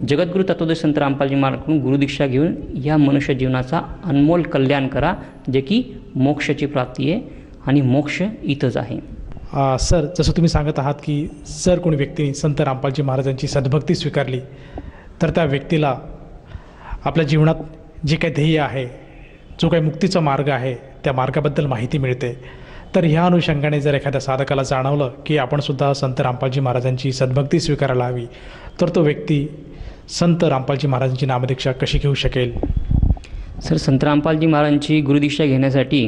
जगद्गुरू तत्वदर्शी संत रामपालजी महाराजांकडून गुरुदीक्षा घेऊन या मनुष्य जीवनाचा अनमोल कल्याण करा, जे की मोक्षाची प्राप्ती आहे आणि मोक्ष इथंच आहे. सर, जसं तुम्ही सांगत आहात की जर कोणी व्यक्तीने संत रामपालजी महाराजांची सद्भक्ती स्वीकारली तर त्या व्यक्तीला आपल्या जीवनात जे काही ध्येय आहे, जो काही मुक्तीचा मार्ग आहे, त्या मार्गाबद्दल माहिती मिळते. तर ह्या अनुषंगाने जर एखाद्या साधकाला जाणवलं की आपणसुद्धा संत रामपालजी महाराजांची सद्भक्ती स्वीकारायला हवी, तर तो व्यक्ती संत रामपालजी महाराजांची नामदीक्षा कशी घेऊ शकेल? सर, संत रामपालजी महाराजांची गुरुदीक्षा घेण्यासाठी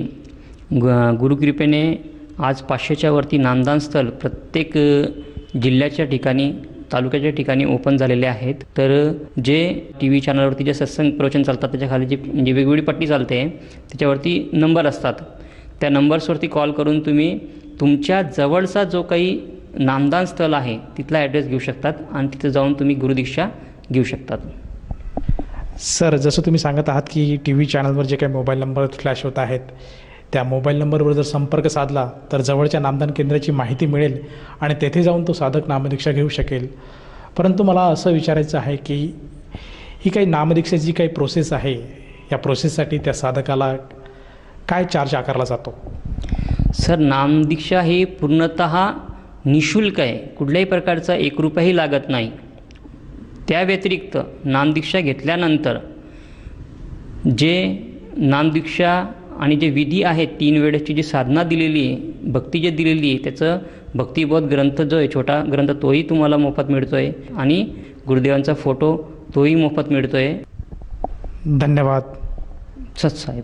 गुरुकृपेने आज 500च्या वरती नामदान स्थळ प्रत्येक जिल्ह्याच्या ठिकाणी, तालुक्याच्या ठिकाणी ओपन झालेले आहेत. तर जे TV चॅनलवरती जे सत्संग प्रवचन चालतात त्याच्याखाली जी वेगवेगळी पट्टी चालते त्याच्यावरती नंबर असतात. त्या नंबर्सवरती कॉल करून तुम्ही तुमच्या जवळचा जो काही नामदान स्थळ आहे तिथला ॲड्रेस घेऊ शकतात आणि तिथं जाऊन तुम्ही गुरुदीक्षा घेऊ शकतात. सर, जसं तुम्ही सांगत आहात की TV चॅनलवर जे काही मोबाईल नंबर फ्लॅश होत आहेत, त्या मोबाईल नंबरवर जर संपर्क साधला तर जवळच्या नामदान केंद्राची माहिती मिळेल आणि तेथे जाऊन तो साधक नामदीक्षा घेऊ शकेल. परंतु मला असं विचारायचं आहे की ही काही नामदीक्षेची काही प्रोसेस आहे, या प्रोसेससाठी त्या साधकाला काय चार्ज आकारला जातो? सर, नामदीक्षा ही पूर्णतः निःशुल्क आहे. कुठल्याही प्रकारचा 1 रुपयाही लागत नाही. त्या व्यतिरिक्त नामदीक्षा घेतल्यानंतर जे नामदीक्षा आणि जे विधी आहेत, 3 वेळेची जी साधना दिलेली आहे, भक्ती जे दिलेली आहे, त्याचं भक्तिबोध ग्रंथ जो आहे, छोटा ग्रंथ, तोही तुम्हाला मोफत मिळतो आहे आणि गुरुदेवांचा फोटो तोही मोफत मिळतो आहे. धन्यवाद सतसाहेब.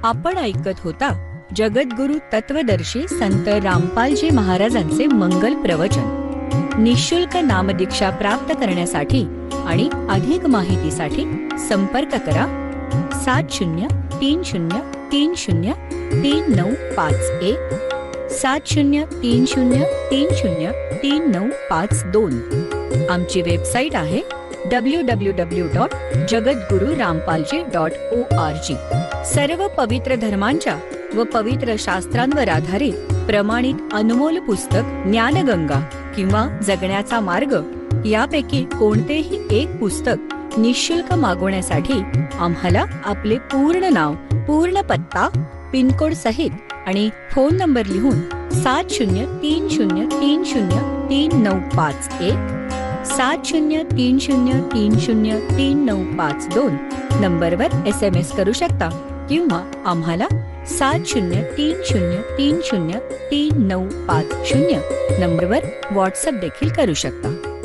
आपण ऐकत होता जगद्गुरू तत्वदर्शी संत रामपालजी महाराजांचे मंगल प्रवचन. निःशुल्क नामदीक्षा प्राप्त करण्यासाठी आणि अधिक माहितीसाठी संपर्क करा 7030303951 7030303952. आमची वेबसाईट आहे www.jagadgururampalji.org. सर्व पवित्र धर्मांच्या व पवित्र शास्त्रांवर आधारित प्रमाणित अनमोल पुस्तक ज्ञानगंगा किंवा जगण्याचा मार्ग यापैकी कोणतेही एक पुस्तक निःशुल्क मागवण्यासाठी आम्हाला आपले पूर्ण नाव, पूर्ण पत्ता, पिनकोड सहित आणि फोन नंबर लिहून 7030303951 7030303952 नंबरवर SMS करू शकता किंवा आम्हाला 7030303950 नंबरवर व्हॉट्सअप देखील करू शकता.